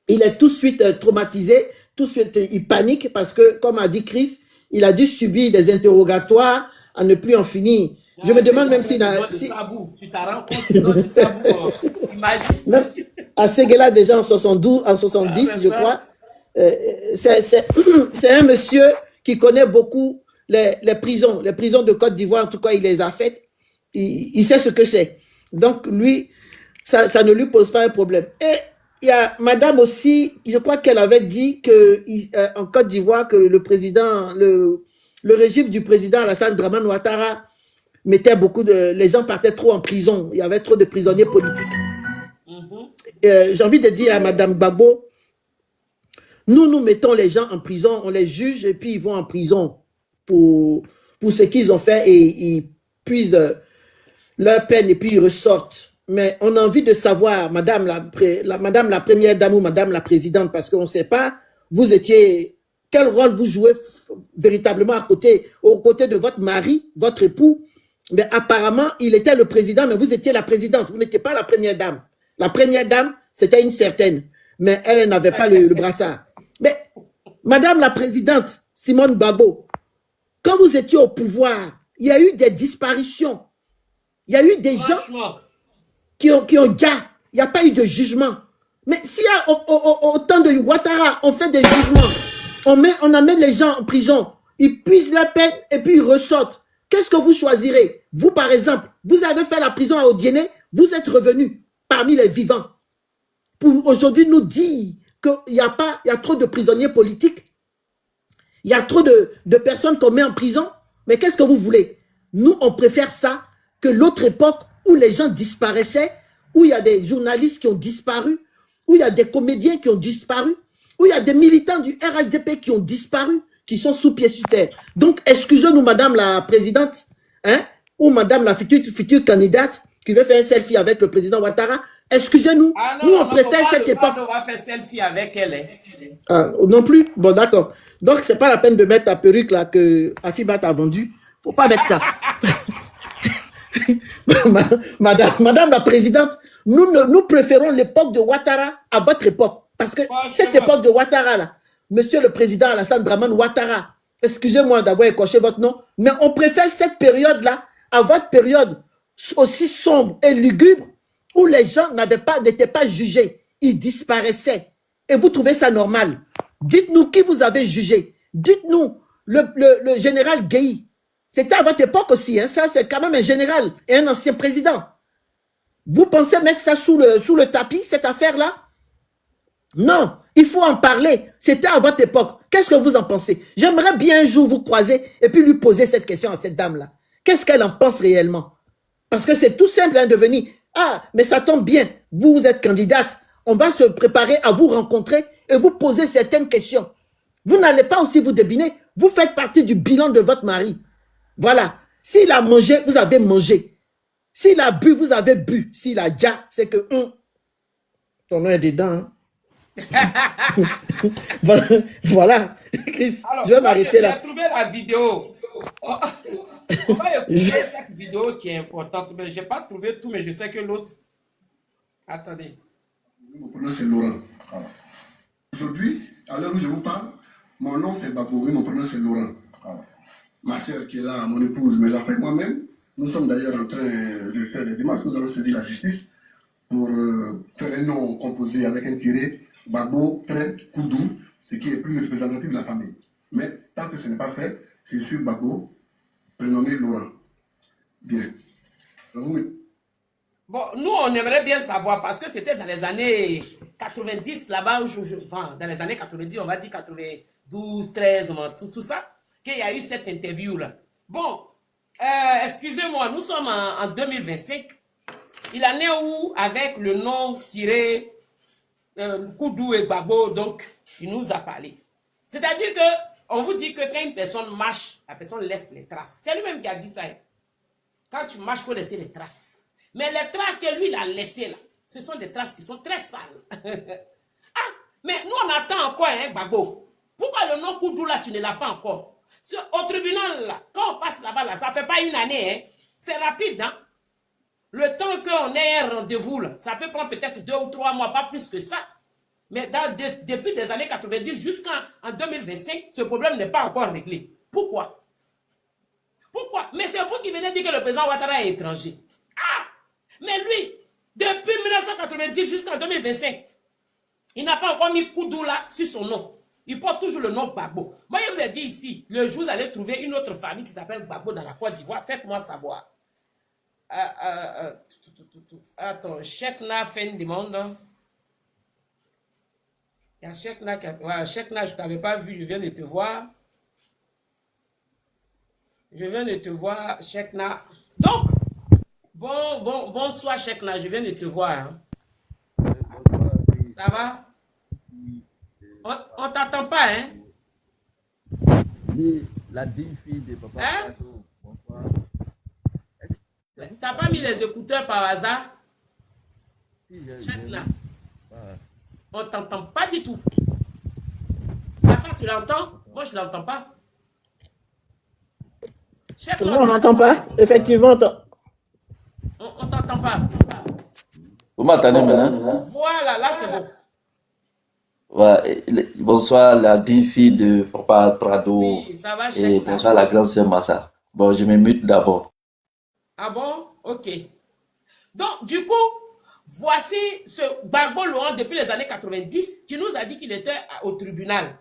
Il est tout de suite traumatisé, tout de suite, il panique parce que, comme a dit Chris, il a dû subir des interrogatoires à ne plus en finir. Je me demande même s'il a... Tu t'en rends compte de Sabou, imagine. À Séguéla, déjà en 70, je crois, c'est un monsieur qui connaît beaucoup les prisons de Côte d'Ivoire, en tout cas, il les a faites. Il sait ce que c'est. Donc, lui, ça ne lui pose pas un problème. Et il y a madame aussi, je crois qu'elle avait dit qu'en Côte d'Ivoire, que le régime du président Alassane Dramane Ouattara mettait les gens partaient trop en prison. Il y avait trop de prisonniers politiques. J'ai envie de dire à madame Gbagbo, nous mettons les gens en prison, on les juge et puis ils vont en prison pour ce qu'ils ont fait et ils puisent leur peine et puis ils ressortent. Mais on a envie de savoir, madame la première dame ou madame la présidente, parce qu'on ne sait pas, quel rôle vous jouez véritablement aux côtés de votre mari, votre époux. Mais apparemment, il était le président, mais vous étiez la présidente, vous n'étiez pas la première dame. La première dame, c'était une certaine, mais elle n'avait pas le brassard. Mais madame la présidente, Simone Gbagbo, quand vous étiez au pouvoir, il y a eu des disparitions. Il y a eu des gens qui ont déjà, il n'y a pas eu de jugement. Mais s'il y a au temps de Ouattara, on fait des jugements, on amène les gens en prison, ils puisent la peine et puis ils ressortent. Qu'est-ce que vous choisirez? Vous, par exemple, vous avez fait la prison à Odiéné, vous êtes revenu parmi les vivants pour aujourd'hui nous dire qu'il y a trop de prisonniers politiques, il y a trop de personnes qu'on met en prison. Mais qu'est-ce que vous voulez? Nous, on préfère ça que l'autre époque où les gens disparaissaient, où il y a des journalistes qui ont disparu, où il y a des comédiens qui ont disparu, où il y a des militants du RHDP qui ont disparu, qui sont sous pied sur terre. Donc, excusez-nous, madame la présidente, ou madame la future candidate qui veut faire un selfie avec le président Ouattara. Excusez-nous, nous on préfère cette époque. On va faire selfie avec elle. Non plus? Bon, d'accord. Donc, c'est pas la peine de mettre ta perruque là que Afiba t'a vendue. Faut pas mettre ça. Madame la présidente, nous préférons l'époque de Ouattara à votre époque. Parce que cette époque de Ouattara là, monsieur le président Alassane Dramane Ouattara, excusez-moi d'avoir écorché votre nom, mais on préfère cette période-là à votre période aussi sombre et lugubre où les gens n'étaient pas jugés, ils disparaissaient. Et vous trouvez ça normal? Dites-nous qui vous avez jugé. Dites-nous, le général Gueye, c'était à votre époque aussi, hein? Ça c'est quand même un général et un ancien président. Vous pensez mettre ça sous le tapis, cette affaire-là? Non, il faut en parler. C'était à votre époque. Qu'est-ce que vous en pensez? J'aimerais bien un jour vous croiser et puis lui poser cette question à cette dame-là. Qu'est-ce qu'elle en pense réellement? Parce que c'est tout simple de venir. Ah, mais ça tombe bien. Vous êtes candidate. On va se préparer à vous rencontrer et vous poser certaines questions. Vous n'allez pas aussi vous débiner. Vous faites partie du bilan de votre mari. Voilà. S'il a mangé, vous avez mangé. S'il a bu, vous avez bu. S'il a déjà, c'est que ton nom est dedans. Hein? Voilà. Chris, alors, je vais m'arrêter là. J'ai trouvé la vidéo. On va écouter cette vidéo qui est importante. Mais je n'ai pas trouvé tout, mais je sais que l'autre... Attendez. Mon prénom c'est Laurent. Aujourd'hui, à l'heure où je vous parle, mon nom c'est Babouri, mon prénom c'est Laurent. Ma soeur qui est là, mon épouse, mes enfants et moi-même, nous sommes d'ailleurs en train de faire des démarches. Nous allons saisir la justice pour faire un nom composé avec un tiré Babo, Trait, Koudou, ce qui est plus représentatif de la famille. Mais tant que ce n'est pas fait, je suis Babo, prénommé Laurent. Bien. Bon, nous, on aimerait bien savoir, parce que c'était dans les années 90, là-bas, enfin, dans les années 90, on va dire 92, 13, tout ça, qu'il y a eu cette interview-là. Bon, excusez-moi, nous sommes en 2025. Il en est où avec le nom tiré Koudou et Gbagbo, donc, il nous a parlé. C'est-à-dire que, on vous dit que quand une personne marche, la personne laisse les traces. C'est lui-même qui a dit ça. Hein. Quand tu marches, il faut laisser les traces. Mais les traces que lui, il a laissées là, ce sont des traces qui sont très sales. Ah, mais nous, on attend encore, hein, Gbagbo. Pourquoi le nom Koudou là, tu ne l'as pas encore? Au tribunal là, quand on passe là-bas, là, ça ne fait pas une année, hein. C'est rapide, hein. Le temps qu'on ait un rendez-vous, là, ça peut prendre peut-être 2 ou 3 mois, pas plus que ça. Mais depuis les années 90 jusqu'en 2025, ce problème n'est pas encore réglé. Pourquoi? Pourquoi? Mais c'est vous qui venez dire que le président Ouattara est étranger. Ah! Mais lui, depuis 1990 jusqu'en 2025, il n'a pas encore mis Koudou là sur son nom. Il porte toujours le nom Gbagbo. Moi, je vous ai dit ici, le jour où vous allez trouver une autre famille qui s'appelle Gbagbo dans la Côte d'Ivoire, faites-moi savoir. Attends, Chekna fait une demande. Il y a Chekna qui a... Ouais, Chekna, je ne t'avais pas vu, je viens de te voir. Je viens de te voir, Chekna. Donc, bonsoir, Chekna, je viens de te voir. Hein. Ça va? On t'attend pas, hein? La digne fille de papa. Hein? Bonsoir. T'as pas mis les écouteurs par hasard? Si, Chekna. Ouais. On t'entend pas du tout. Ah, ça, tu l'entends? Moi, je l'entends pas. Chekna, Non, on n'entend pas. Effectivement, on t'entend pas. Vous m'entendez maintenant? Voilà, là, c'est bon. Ouais, bonsoir la digne fille de papa Prado. Oui, ça va, Et Chekna. bonsoir la grande sœur Massa. Bon, je me mute d'abord. Ah bon? Ok. Donc, du coup, voici ce Gbagbo Laurent depuis les années 90 qui nous a dit qu'il était au tribunal.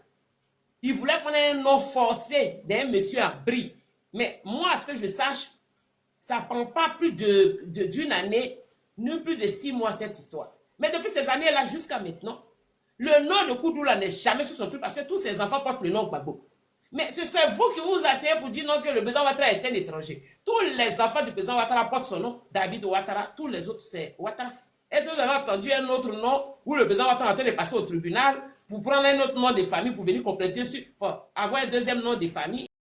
Il voulait qu'on ait un nom forcé d'un monsieur à Brie. Mais moi, à ce que je sache, ça ne prend pas plus d'une année, ni plus de 6 mois cette histoire. Mais depuis ces années-là jusqu'à maintenant, le nom de Koudoula n'est jamais sur son truc parce que tous ses enfants portent le nom Gbagbo. Mais c'est vous qui vous asseyez pour dire non que le président Ouattara est un étranger. Tous les enfants du président Ouattara portent son nom, David Ouattara, tous les autres c'est Ouattara. Est-ce que vous avez entendu un autre nom où le président Ouattara est en train de passer au tribunal pour prendre un autre nom de famille pour venir compléter sur, pour avoir un deuxième nom de famille?